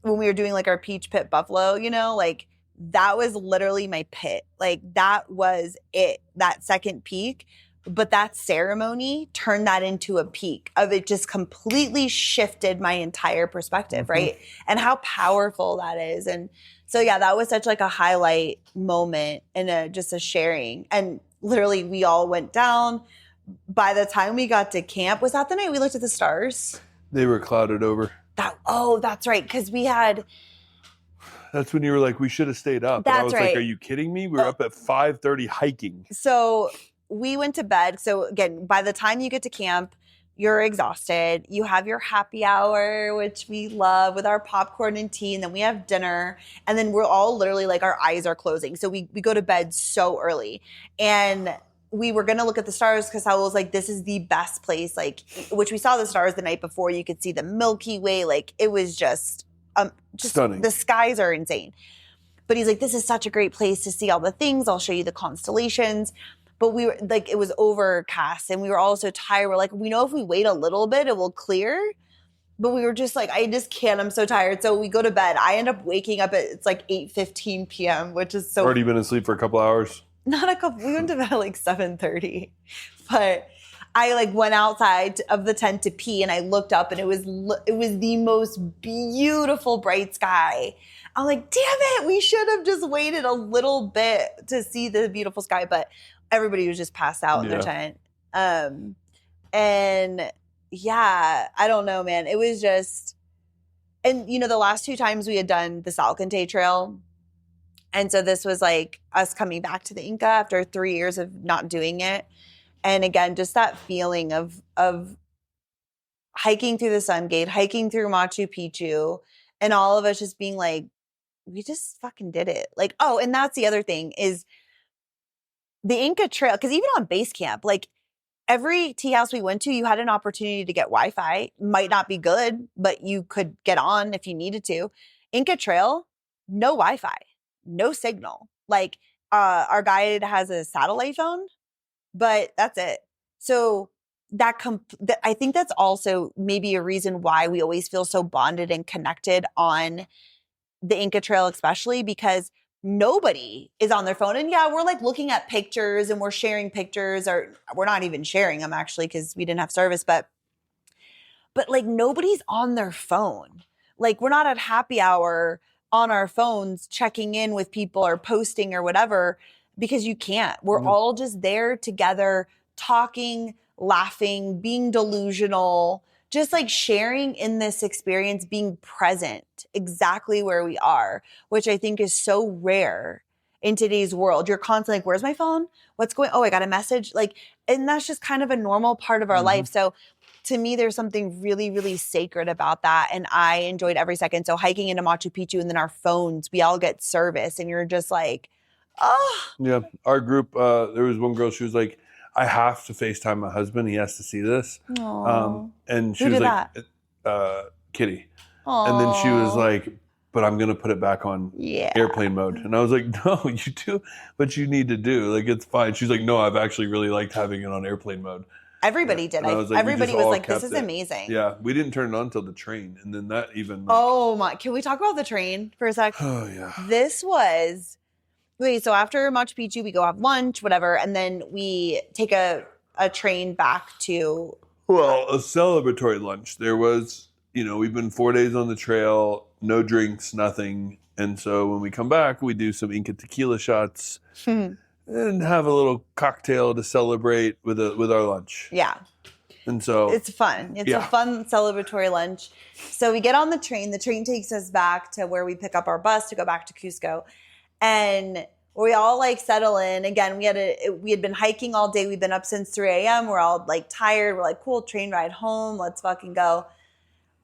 when we were doing like our Peach Pit Buffalo, you know, like that was literally my pit. Like that was it, that second peak. But that ceremony turned that into a peak of it, just completely shifted my entire perspective, right? And how powerful that is. And so, yeah, that was such like a highlight moment and just a sharing. And literally we all went down. By the time we got to camp, was that the night we looked at the stars? They were clouded over. That's right. Because we had... That's when you were like, we should have stayed up. And I That's was right. like, are you kidding me? We were up at 5:30 hiking. So we went to bed. So again, by the time you get to camp, you're exhausted. You have your happy hour, which we love, with our popcorn and tea. And then we have dinner. And then we're all literally like, our eyes are closing. So we go to bed so early. And we were going to look at the stars because I was like, this is the best place. Like, which we saw the stars the night before. You could see the Milky Way. Like, it was just Stunning. The skies are insane. But he's like, this is such a great place to see all the things. I'll show you the constellations. But we were like, it was overcast and we were all so tired. We're like, we know if we wait a little bit, it will clear. But we were just like, I just can't. I'm so tired. So we go to bed. I end up waking up it's like 8:15 p.m., which is so. Already been asleep for a couple hours. Not a couple. We went to bed at like 7:30. But I like went outside of the tent to pee and I looked up and it was the most beautiful bright sky. I'm like, damn it, we should have just waited a little bit to see the beautiful sky. But everybody was just passed out in their tent. And yeah, I don't know, man. It was just, and you know, the last 2 times we had done the Salcantay Trail. And so this was like us coming back to the Inca after 3 years of not doing it. And again, just that feeling of hiking through the Sun Gate, hiking through Machu Picchu, and all of us just being like, we just fucking did it. Like, oh, and that's the other thing is the Inca Trail, because even on base camp, like every tea house we went to, you had an opportunity to get Wi-Fi. Might not be good, but you could get on if you needed to. Inca Trail, no Wi-Fi, no signal. Like our guide has a satellite phone, but that's it. So I think that's also maybe a reason why we always feel so bonded and connected on the Inca Trail, especially because nobody is on their phone. And yeah, we're like looking at pictures and we're sharing pictures, or we're not even sharing them actually because we didn't have service, but like nobody's on their phone. Like we're not at happy hour on our phones checking in with people or posting or whatever, because you can't. We're all just there together, talking, laughing, being delusional, just like sharing in this experience, being present exactly where we are, which I think is so rare in today's world. You're constantly like, where's my phone? What's going? Oh, I got a message. Like, and that's just kind of a normal part of our life. So to me, there's something really, really sacred about that. And I enjoyed every second. So hiking into Machu Picchu and then our phones, we all get service and you're just like, oh. Yeah. Our group, there was one girl, she was like, I have to FaceTime my husband. He has to see this. And she Who was did like, Kitty. And then she was like, but I'm going to put it back on airplane mode. And I was like, no, you do what you need to do. Like, it's fine. She's like, no, I've actually really liked having it on airplane mode. Everybody did. Everybody was like, this is amazing. Yeah. We didn't turn it on until the train. And then that even. Oh my. Can we talk about the train for a sec? Oh, yeah. This was. Wait, so after Machu Picchu, we go have lunch, whatever, and then we take a train back to... Well, a celebratory lunch. There was, we've been 4 days on the trail, no drinks, nothing. And so when we come back, we do some Inca tequila shots and have a little cocktail to celebrate with our lunch. Yeah. And so... It's fun. It's a fun celebratory lunch. So we get on the train. The train takes us back to where we pick up our bus to go back to Cusco. And we all like settle in. Again, we had been hiking all day. We've been up since 3 a.m. We're all like tired. We're like, cool, train ride home. Let's fucking go.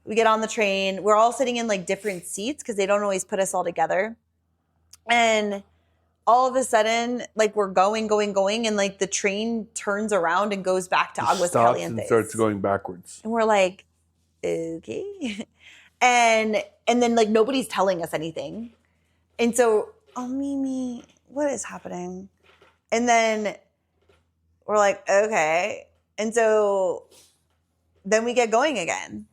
We get on the train. We're all sitting in like different seats because they don't always put us all together. And all of a sudden, like we're going. And like the train turns around and goes back to Aguas Calientes. And starts going backwards. And we're like, okay. And then like nobody's telling us anything. And so... oh, Mimi, what is happening? And then we're like, okay. And so then we get going again.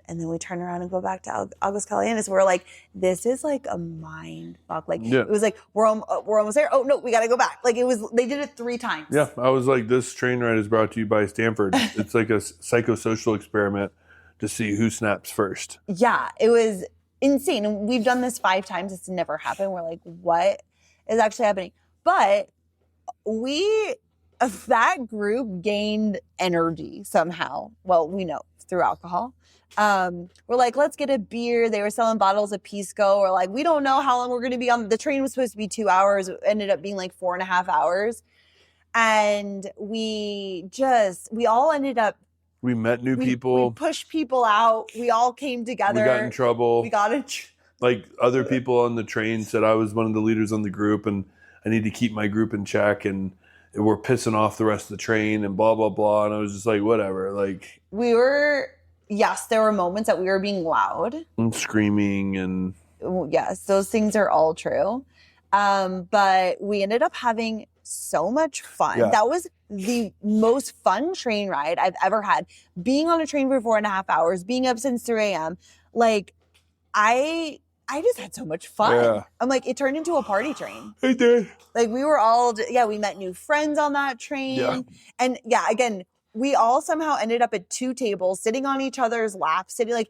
And then we turn around and go back to Aguas Calientes. We're like, this is like a mind fuck. Like, it was like, we're almost there. Oh, no, we got to go back. Like, they did it 3 times. Yeah, I was like, this train ride is brought to you by Stanford. It's like a psychosocial experiment to see who snaps first. Yeah, it was insane. And we've done this 5 times. It's never happened. We're like, what is actually happening? But we that group gained energy somehow. Well, we know through alcohol. We're like, let's get a beer. They were selling bottles of Pisco. We're like, we don't know how long we're going to be on. The train was supposed to be 2 hours. It ended up being like 4.5 hours. And we all ended up. We met new people. We pushed people out. We all came together. We got in trouble. We got in like other people on the train said I was one of the leaders on the group and I need to keep my group in check, and we're pissing off the rest of the train and blah, blah, blah. And I was just like, whatever. Like, yes, there were moments that we were being loud. And screaming and. Yes, those things are all true. But we ended up having so much fun. Yeah. That was the most fun train ride I've ever had. Being on a train for 4.5 hours, being up since 3 a.m. Like, I just had so much fun. Yeah. I'm like, it turned into a party train. It did. Like, we were all, we met new friends on that train. Yeah. And again, we all somehow ended up at 2 tables, sitting on each other's laps, sitting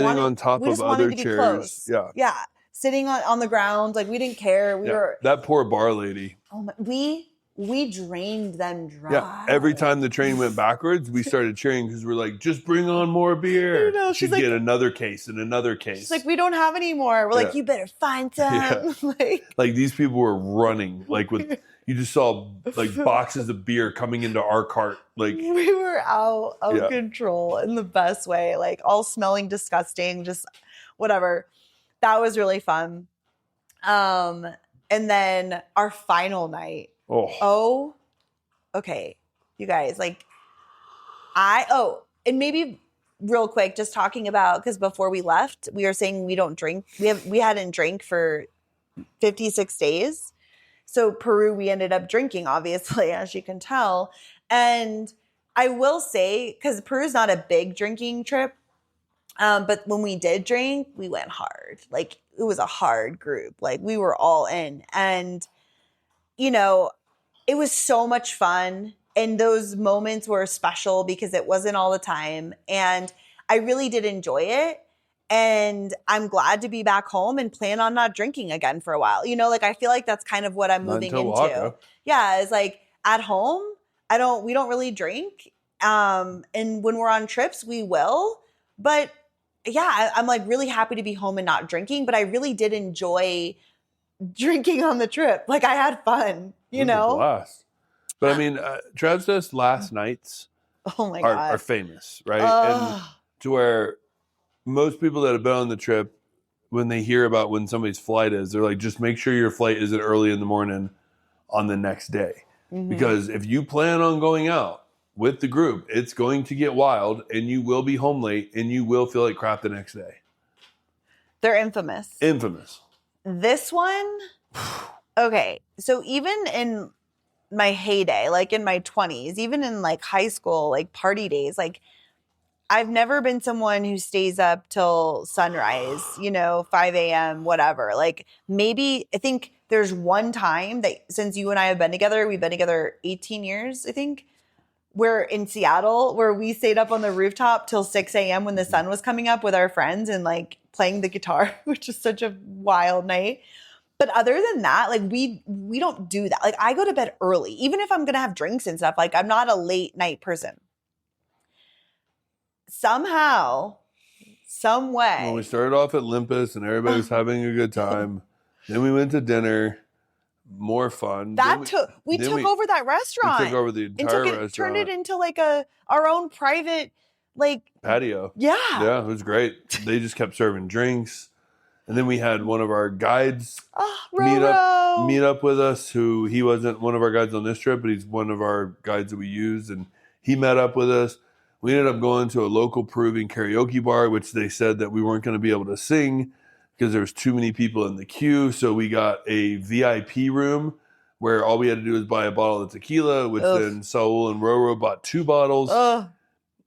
on top of other chairs. Close. Yeah. Yeah. Sitting on the ground. Like, we didn't care. We were. That poor bar lady. Oh my, we drained them dry. Yeah. Every time the train went backwards, we started cheering because we're like, just bring on more beer. She'd get another case and another case. She's like, we don't have any more. We're like, you better find some. Yeah. like these people were running. Like with you just saw like boxes of beer coming into our cart. Like we were out of control in the best way. Like all smelling disgusting, just whatever. That was really fun. And then our final night. Oh, okay. You guys, like, and maybe real quick, just talking about, because before we left, we were saying we don't drink. We hadn't drank for 56 days. So Peru, we ended up drinking, obviously, as you can tell. And I will say, because Peru's not a big drinking trip, but when we did drink, we went hard. Like, it was a hard group. Like, we were all in. And, you know, it was so much fun. And those moments were special because it wasn't all the time. And I really did enjoy it. And I'm glad to be back home and plan on not drinking again for a while. You know, like, I feel like that's kind of what I'm moving into. Oaxaca. Yeah, it's like at home, we don't really drink. And when we're on trips, we will. But yeah, I'm like really happy to be home and not drinking. But I really did enjoy drinking on the trip. Like, I had fun, you know? Blast. But I mean, Travsessed last nights are famous, right? And to where most people that have been on the trip, when they hear about when somebody's flight is, they're like, just make sure your flight isn't early in the morning on the next day. Mm-hmm. Because if you plan on going out with the group, it's going to get wild and you will be home late and you will feel like crap the next day. They're infamous. Infamous. This one, okay. So even in my heyday, like in my 20s, even in like high school, like party days, like I've never been someone who stays up till sunrise, 5 a.m., whatever. Like maybe, I think there's one time that since you and I have been together, we've been together 18 years, I think. We're in Seattle where we stayed up on the rooftop till 6 a.m. when the sun was coming up with our friends and like playing the guitar, which is such a wild night. But other than that, like we don't do that. Like I go to bed early, even if I'm going to have drinks and stuff. Like I'm not a late night person. Somehow, some way. Well, we started off at Olympus and everybody was having a good time. Then we went to dinner. More fun. We took over that restaurant. We took over the entire restaurant. Turned it into like our own private patio. Yeah. Yeah, it was great. They just kept serving drinks. And then we had one of our guides meet up with us, who he wasn't one of our guides on this trip, but he's one of our guides that we used, and he met up with us. We ended up going to a local Peruvian karaoke bar, which they said that we weren't going to be able to sing because there was too many people in the queue. So we got a VIP room where all we had to do was buy a bottle of tequila, which then Saul and Roro bought 2 bottles.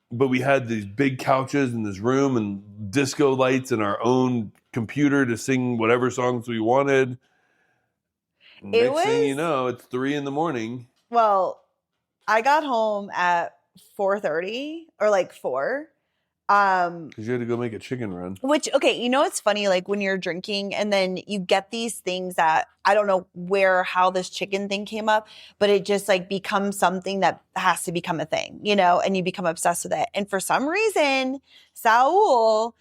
But we had these big couches in this room and disco lights and our own computer to sing whatever songs we wanted. Next thing you know, it's 3 a.m. Well, I got home at 4:30 or like 4. Because you had to go make a chicken run. Which, okay, you know what's funny? Like when you're drinking and then you get these things that I don't know how this chicken thing came up, but it just like becomes something that has to become a thing, you know, and you become obsessed with it. And for some reason, Saul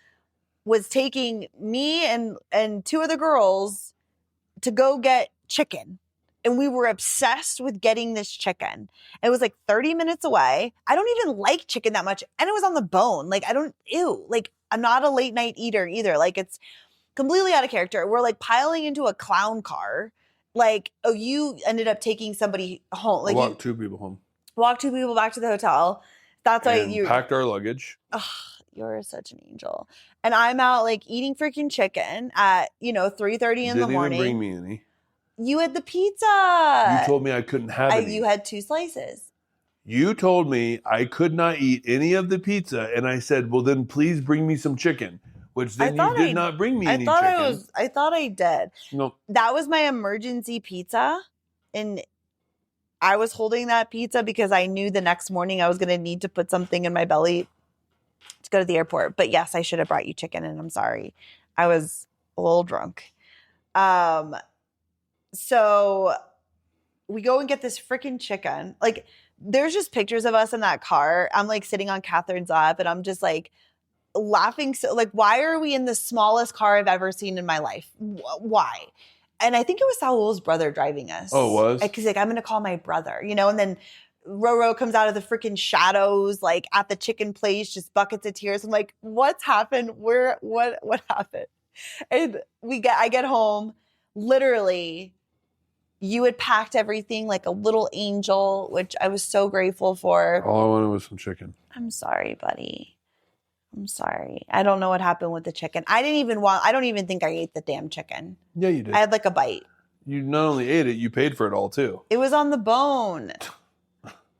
was taking me and two of the girls to go get chicken. And we were obsessed with getting this chicken. It was like 30 minutes away. I don't even like chicken that much. And it was on the bone. Like, like, I'm not a late night eater either. Like, it's completely out of character. We're like piling into a clown car. Like, oh, you ended up taking somebody home. Like, Walked two people home. Walked two people back to the hotel. That's why you packed our luggage. Ugh, you're such an angel. And I'm out like eating freaking chicken at, 3:30 in the morning. Didn't even bring me any. You had the pizza. You told me I couldn't have any. You had 2 slices. You told me I could not eat any of the pizza, and I said, well, then please bring me some chicken, which then you did not bring me any chicken. I thought I did. No. That was my emergency pizza, and I was holding that pizza because I knew the next morning I was going to need to put something in my belly to go to the airport. But yes, I should have brought you chicken, and I'm sorry. I was a little drunk. So we go and get this freaking chicken. Like, there's just pictures of us in that car. I'm like sitting on Catherine's lap and I'm just like laughing. So like, why are we in the smallest car I've ever seen in my life? Why? And I think it was Saul's brother driving us. Oh, it was? Because like, I'm going to call my brother, and then Roro comes out of the freaking shadows, like at the chicken place, just buckets of tears. I'm like, what's happened? What happened? And I get home, literally, you had packed everything like a little angel, which I was so grateful for. All I wanted was some chicken. I'm sorry, buddy. I'm sorry. I don't know what happened with the chicken. I don't even think I ate the damn chicken. Yeah, you did. I had like a bite. You not only ate it, you paid for it all too. It was on the bone.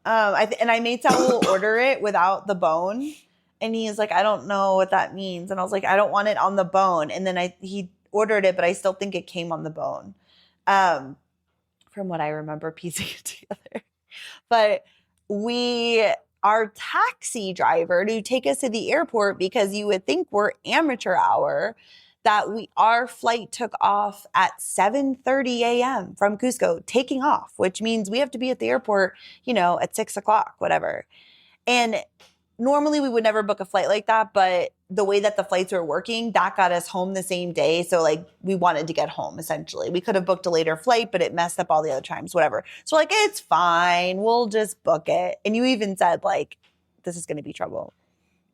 I made Saul order it without the bone. And he's like, I don't know what that means. And I was like, I don't want it on the bone. And then he ordered it, but I still think it came on the bone. From what I remember piecing it together. But our taxi driver to take us to the airport, because you would think we're amateur hour, our flight took off at 7:30 a.m. from Cusco, taking off, which means we have to be at the airport, at 6:00, whatever. And normally we would never book a flight like that, but the way that the flights were working, that got us home the same day. So like we wanted to get home essentially. We could have booked a later flight, but it messed up all the other times, whatever. So like, it's fine. We'll just book it. And you even said like, this is going to be trouble.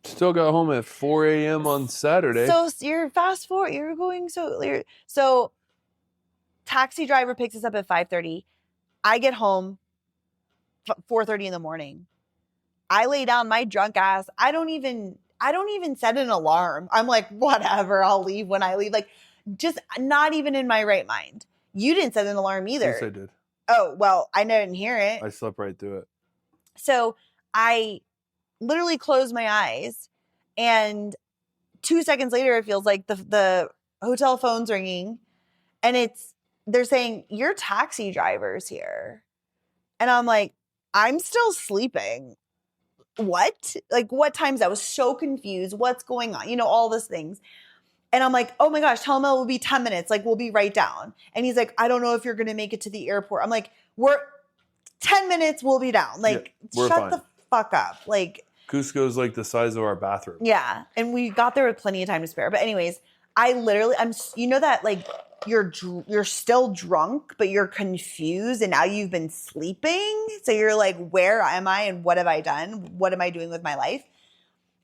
Still got home at 4 a.m. on Saturday. So you're fast forward. You're going so taxi driver picks us up at 5:30. I get home 4:30 in the morning. I lay down my drunk ass. I don't even set an alarm. I'm like, whatever, I'll leave when I leave. Like, just not even in my right mind. You didn't set an alarm either. Yes, I did. Oh, well, I didn't hear it. I slept right through it. So I literally closed my eyes, and 2 seconds later, it feels like the hotel phone's ringing, and they're saying, your taxi driver's here. And I'm like, I'm still sleeping. What? Like, what time's that? I was so confused. What's going on? All these things. And I'm like, oh my gosh, tell him it will be 10 minutes. Like, we'll be right down. And he's like, I don't know if you're going to make it to the airport. I'm like, we're 10 minutes, we'll be down. Like, yeah, shut fine. the fuck up. Like, Cusco's like the size of our bathroom. Yeah. And we got there with plenty of time to spare. But anyways, I'm that like you're still drunk, but you're confused, and now you've been sleeping. So you're like, where am I and what have I done? What am I doing with my life?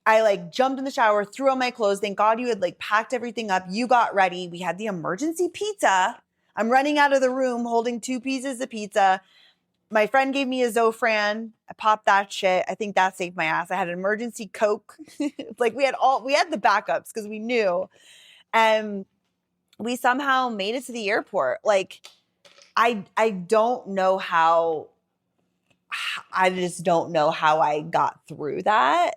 I like jumped in the shower, threw on my clothes. Thank God you had like packed everything up. You got ready. We had the emergency pizza. I'm running out of the room holding 2 pieces of pizza. My friend gave me a Zofran. I popped that shit. I think that saved my ass. I had an emergency Coke. Like we had the backups because we knew. And we somehow made it to the airport. Like, I don't know how, I just don't know how I got through that.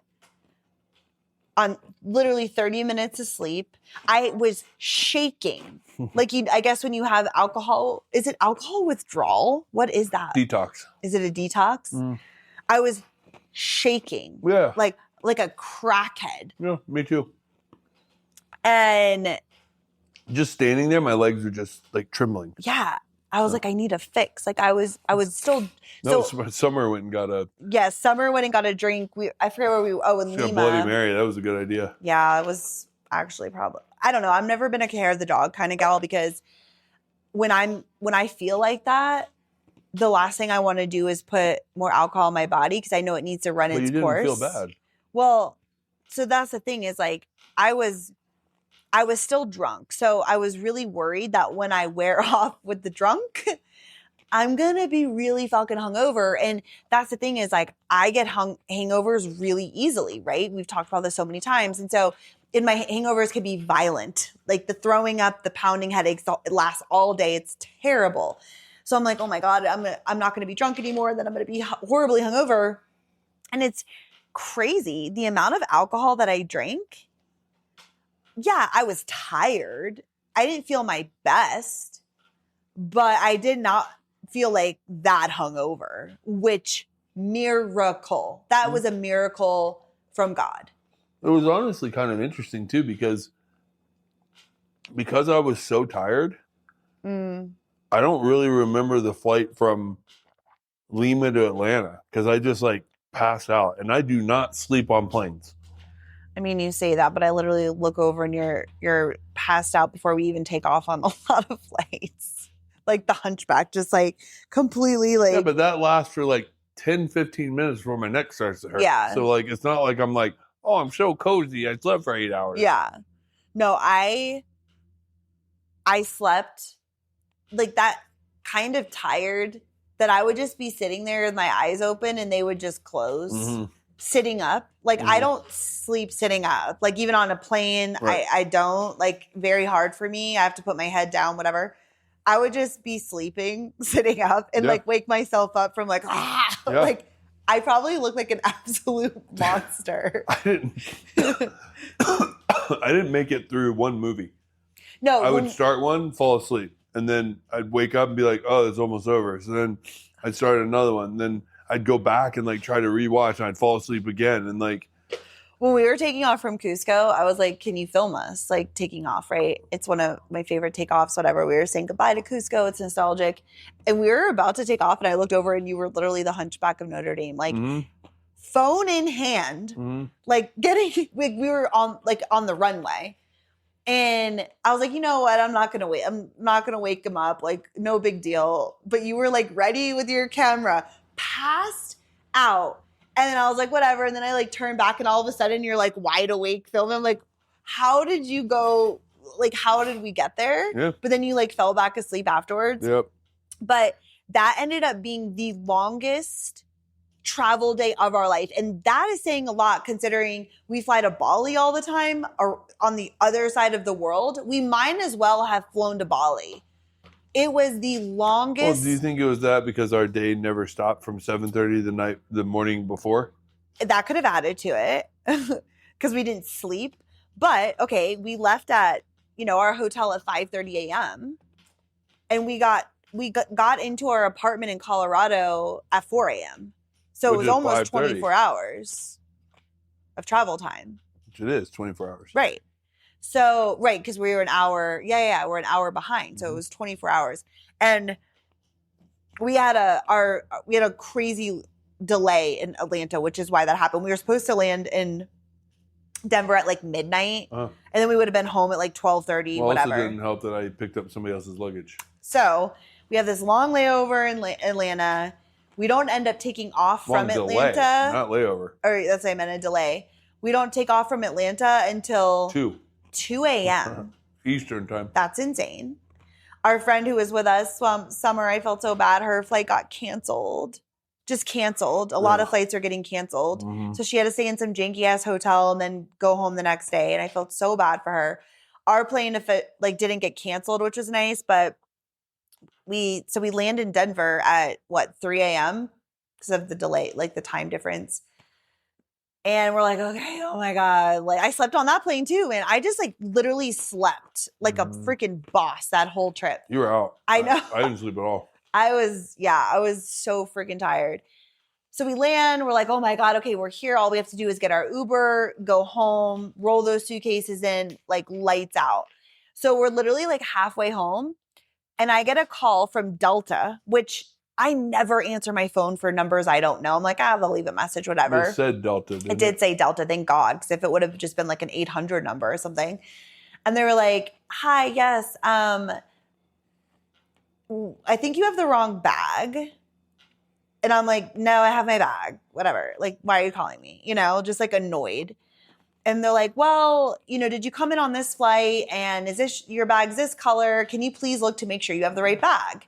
On literally 30 minutes of sleep, I was shaking. Like, I guess when you have alcohol, is it alcohol withdrawal? What is that? Detox. Is it a detox? I was shaking. Yeah. Like, like a crackhead. Yeah, me too. And Just standing there, my legs were just like trembling. yeah, I was like, I need a fix. Like I was still. No, So Summer went and got a Summer went and got a drink. I forget where we. Oh, in she got Lima. Bloody Mary. That was a good idea. Yeah, it was actually probably. I don't know. I've never been a hair of the dog kind of gal because when I feel like that, the last thing I want to do is put more alcohol in my body because I know it needs to run But its you didn't course. feel bad. Well, so that's the thing is like I was still drunk. So I was really worried that when I wear off with the drunk, I'm going to be really fucking hungover. And that's the thing is like I get hangovers really easily, right? We've talked about this so many times. And so in my hangovers can be violent. Like the throwing up, the pounding headaches, it lasts all day. It's terrible. So I'm like, oh my God, I'm not going to be drunk anymore. Then I'm going to be horribly hungover. And it's crazy. The amount of alcohol that I drank. Yeah, I was tired. I didn't feel my best, but I did not feel like that hungover, which miracle. That was a miracle from God. It was honestly kind of interesting too because I was so tired. I don't really remember the flight from Lima to Atlanta because I just like passed out, and I do not sleep on planes. I mean, you say that, but I literally look over and you're passed out before we even take off on a lot of flights. Like the hunchback, just like completely like. Yeah, but that lasts for like 10, 15 minutes before my neck starts to hurt. Yeah. So like, it's not like I'm like, oh, I'm so cozy. I slept for 8 hours. Yeah. No, I slept like that kind of tired that I would just be sitting there with my eyes open and they would just close. Mm-hmm. Sitting up. Like I don't sleep sitting up. Like even on a plane, Right. I don't. Like very hard for me. I have to put my head down, whatever. I would just be sleeping, sitting up and like wake myself up from like, like I probably look like an absolute monster. I didn't make it through one movie. No. I would start one, fall asleep. And then I'd wake up and be like, oh, it's almost over. So then I'd start another one. Then I'd go back and like try to rewatch and I'd fall asleep again. And like, when we were taking off from Cusco, I was like, can you film us? Like taking off, right? It's one of my favorite takeoffs, whatever. We were saying goodbye to Cusco. It's nostalgic. And we were about to take off and I looked over and you were literally the Hunchback of Notre Dame. Like phone in hand, like getting, we were on the runway. And I was like, you know what? I'm not going to wait. I'm not going to wake him up. Like no big deal. But you were like ready with your camera, passed out. And then I was like, whatever. And then I like turned back and all of a sudden you're like wide awake filming. I'm like, how did you go? Like, how did we get there? Yeah. But then you like fell back asleep afterwards. Yep. But that ended up being the longest travel day of our life. And that is saying a lot considering we fly to Bali all the time or on the other side of the world. We might as well have flown to Bali. It was the longest. Well, do you think it was that because our day never stopped from 7:30 the morning before? That could have added to it because we didn't sleep. But okay, we left at our hotel at 5:30 a.m. and we got into our apartment in Colorado at 4 a.m. So it was almost 24 hours of travel time. Which it is 24 hours. Right. So, right, because we were an hour. Yeah, we're an hour behind. So it was 24 hours. And we had a crazy delay in Atlanta, which is why that happened. We were supposed to land in Denver at like midnight. And then we would have been home at like 12:30, whatever. Also didn't help that I picked up somebody else's luggage. So we have this long layover in Atlanta. We don't end up taking off from Atlanta. Delay, not layover. Or that's what I meant, a delay. We don't take off from Atlanta until 2 a.m. Eastern time. That's insane. Our friend who was with us, Summer, I felt so bad. Her flight got canceled. Just canceled. A lot of flights are getting canceled. So she had to stay in some janky ass hotel and then go home the next day. And I felt so bad for her. Our plane, if it didn't get canceled, which was nice, but we land in Denver at 3 a.m. because of the delay, like the time difference. And we're like, okay, oh my God. Like I slept on that plane too. And I just literally slept like a freaking boss that whole trip. You were out. I know. I didn't sleep at all. I was so freaking tired. So we land, we're like, oh my God, okay, we're here. All we have to do is get our Uber, go home, roll those suitcases in, like lights out. So we're literally like halfway home. And I get a call from Delta, which I never answer my phone for numbers I don't know. I'm like, they'll leave a message, whatever. It said Delta, didn't it did say Delta, thank God, because if it would have just been like an 800 number or something. And they were like, hi, yes, I think you have the wrong bag. And I'm like, no, I have my bag, whatever. Like, why are you calling me? You know, just like annoyed. And they're like, well, you know, did you come in on this flight? And is this your bag's this color? Can you please look to make sure you have the right bag?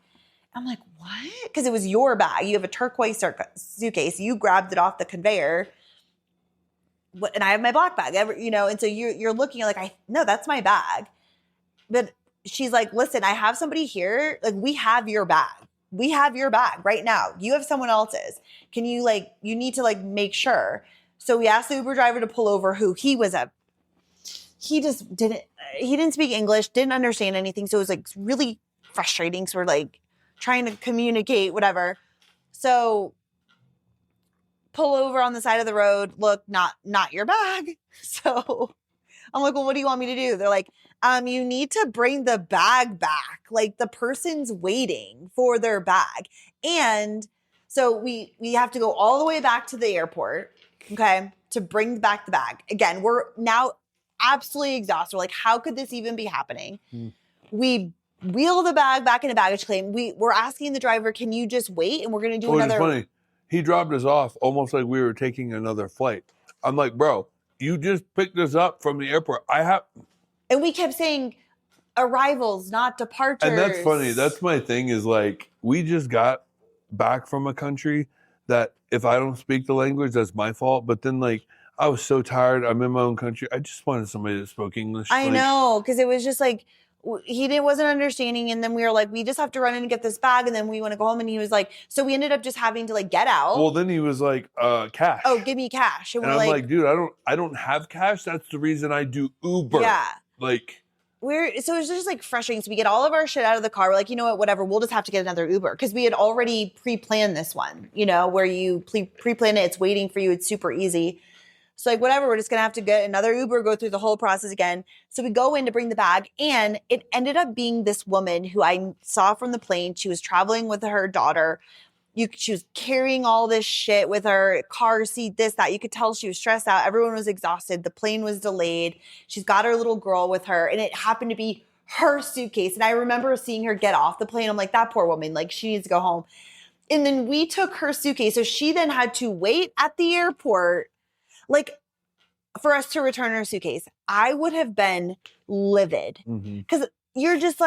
I'm like, what? Because it was your bag. You have a turquoise suitcase. You grabbed it off the conveyor. And I have my black bag. You know, and so you're looking like, no, that's my bag. But she's like, listen, I have somebody here. Like, we have your bag. We have your bag right now. You have someone else's. Can you you need to make sure. So we asked the Uber driver to pull over he didn't speak English, didn't understand anything. So it was like really frustrating. So we're trying to communicate, whatever. So pull over on the side of the road, look, not your bag. So I'm like, well, what do you want me to do? They're like, you need to bring the bag back. Like, the person's waiting for their bag. And so we have to go all the way back to the airport, okay, to bring back the bag. Again, we're now absolutely exhausted. We're like, how could this even be happening? We wheel the bag back into baggage claim. We're asking the driver, can you just wait? And we're going to do another. It's funny. He dropped us off almost like we were taking another flight. I'm like, bro, you just picked us up from the airport. And we kept saying arrivals, not departures. And that's funny. That's my thing is we just got back from a country that if I don't speak the language, that's my fault. But then I was so tired. I'm in my own country. I just wanted somebody that spoke English. I know, because it was just he wasn't understanding. And then we were like, we just have to run in and get this bag. And then we want to go home. And he was like, so we ended up just having to get out. Well, then he was like, cash. Oh, give me cash. And I'm like, dude, I don't have cash. That's the reason I do Uber. Yeah. So it's just frustrating. So we get all of our shit out of the car. We're like, you know what, whatever. We'll just have to get another Uber. Because we had already pre-planned this one, where you pre-plan it. It's waiting for you. It's super easy. So whatever, we're just going to have to get another Uber, go through the whole process again. So we go in to bring the bag. And it ended up being this woman who I saw from the plane. She was traveling with her daughter. She was carrying all this shit with her, car seat, this, that. You could tell she was stressed out. Everyone was exhausted. The plane was delayed. She's got her little girl with her. And it happened to be her suitcase. And I remember seeing her get off the plane. I'm like, that poor woman, she needs to go home. And then we took her suitcase. So she then had to wait at the airport, for us to return her suitcase. I would have been livid. Because you're just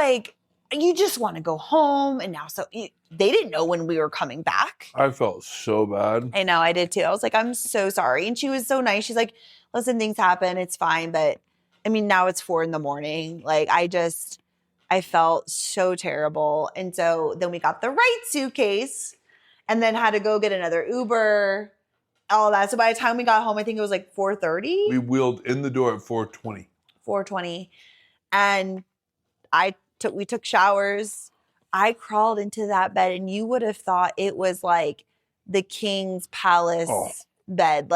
you just want to go home. And now, they didn't know when we were coming back. I felt so bad. I know, I did too. I was like, I'm so sorry. And she was so nice. She's like, listen, things happen. It's fine. But I mean, now it's 4 a.m. I felt so terrible. And so then we got the right suitcase and then had to go get another Uber, all that. So by the time we got home, I think it was 4:30. We wheeled in the door at 4:20. 4:20. And we took showers. I crawled into that bed and you would have thought it was the king's palace bed.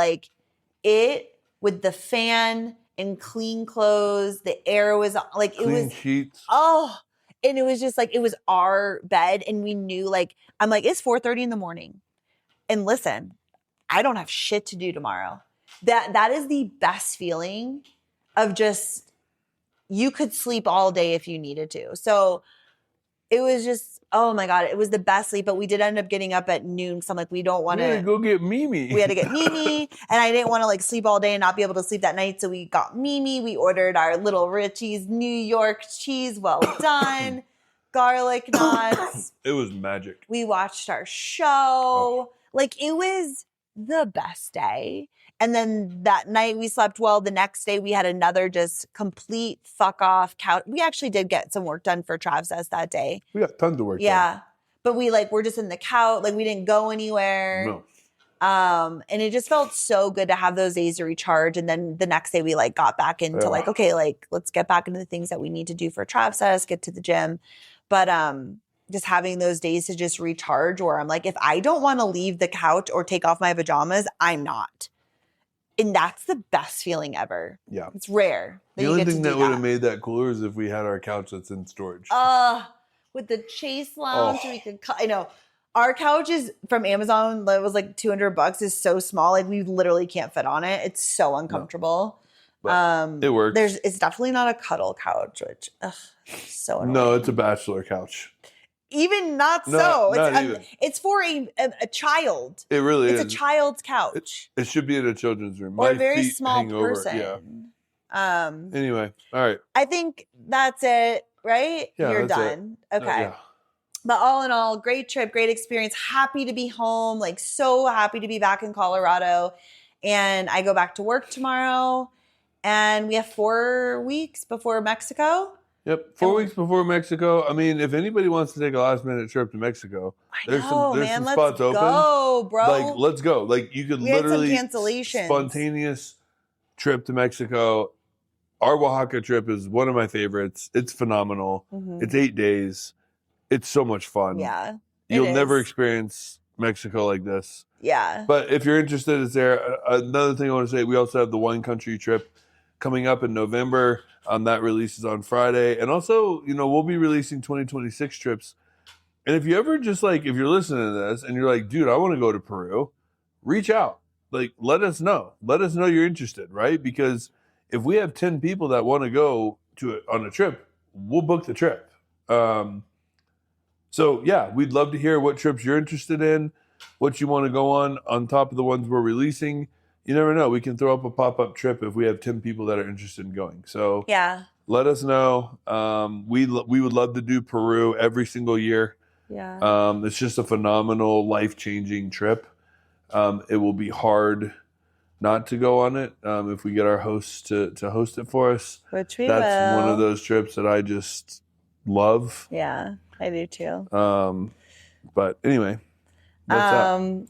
It with the fan and clean clothes, the air was Clean sheets. And it was just it was our bed. And we knew I'm it's 4:30 in the morning. And listen, I don't have shit to do tomorrow. That is the best feeling of just, you could sleep all day if you needed to. So it was just, oh my God, it was the best sleep. But we did end up getting up at noon because I'm we don't want to. We had to go get Mimi. We had to get Mimi. And I didn't want to sleep all day and not be able to sleep that night. So we got Mimi. We ordered our little Richie's New York cheese, well done, garlic knots. It was magic. We watched our show. It was the best day. And then that night we slept well. The next day we had another just complete fuck off couch. We actually did get some work done for Travsessed that day. We got tons of work done. Yeah. But we we're just in the couch. We didn't go anywhere. No. And it just felt so good to have those days to recharge. And then the next day we got back into okay, let's get back into the things that we need to do for Travsessed, get to the gym. But just having those days to just recharge, where I'm like, if I don't want to leave the couch or take off my pajamas, I'm not. And that's the best feeling ever. Yeah. It's rare. The only thing that would have made that cooler is if we had our couch that's in storage. With the Chase Lounge, we could. I know our couch is from Amazon. It was like $200. Is so small, like we literally can't fit on it. It's so uncomfortable. But it works. It's definitely not a cuddle couch, which so annoying. No, it's a bachelor couch. Even not No, so. not even. It's for a child. It really is. is. It's a child's couch. It should be in a children's room. Or My a very feet small hang over. person. Yeah. Anyway, all right. I think that's it, right? Yeah, You're that's done. it. Okay. Yeah. But all in all, great trip, great experience. Happy to be home. Like so happy to be back in Colorado. And I go back to work tomorrow. And we have 4 weeks before Mexico. Yep, 4 weeks before Mexico. I mean, if anybody wants to take a last-minute trip to Mexico, there's some spots open. Let's go, bro. Like, let's go. Like, you could literally spontaneous trip to Mexico. Our Oaxaca trip is one of my favorites. It's phenomenal. Mm-hmm. It's 8 days. It's so much fun. Yeah, you'll never experience Mexico like this. Yeah. But if you're interested, it's there. Another thing I want to say, we also have the wine country trip coming up in November. That releases on Friday. And also, we'll be releasing 2026 trips. And if you ever just if you're listening to this and you're like, dude, I want to go to Peru, reach out. Like, let us know. Let us know you're interested, right? Because if we have 10 people that want to go on a trip, we'll book the trip. So, yeah, we'd love to hear what trips you're interested in, what you want to go on top of the ones we're releasing. You never know. We can throw up a pop-up trip if we have 10 people that are interested in going. So yeah, let us know. We would love to do Peru every single year. Yeah. It's just a phenomenal, life-changing trip. It will be hard not to go on it if we get our hosts to host it for us. Which we That's will. one of those trips that I just love. Yeah, I do too. But anyway, that's that.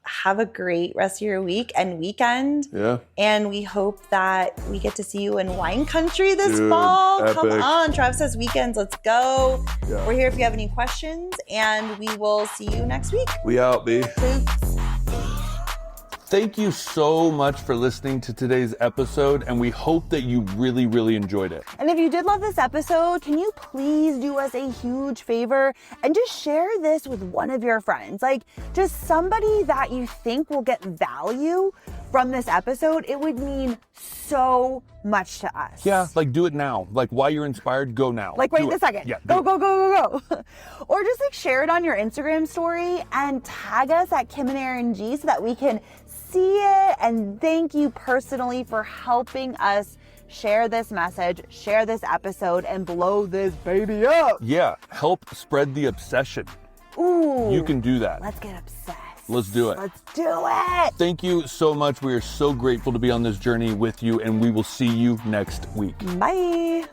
Have a great rest of your week and weekend. Yeah. And we hope that we get to see you in wine country this Dude, fall. epic. Come on, Travsessed Weekends, let's go. Yeah. We're here if you have any questions, and we will see you next week. We out, B. Thanks. Thank you so much for listening to today's episode, and we hope that you really, really enjoyed it. And if you did love this episode, can you please do us a huge favor and just share this with one of your friends? Like, just somebody that you think will get value from this episode. It would mean so much to us. Yeah, do it now. While you're inspired, go now. Right this second. Yeah, go. Or just share it on your Instagram story and tag us at Kim and Aaron G so that we can see it, and thank you personally for helping us share this message, share this episode, and blow this baby up. Yeah, help spread the obsession. Ooh. You can do that. Let's get obsessed. Let's do it. Let's do it. Thank you so much. We are so grateful to be on this journey with you, and we will see you next week. Bye.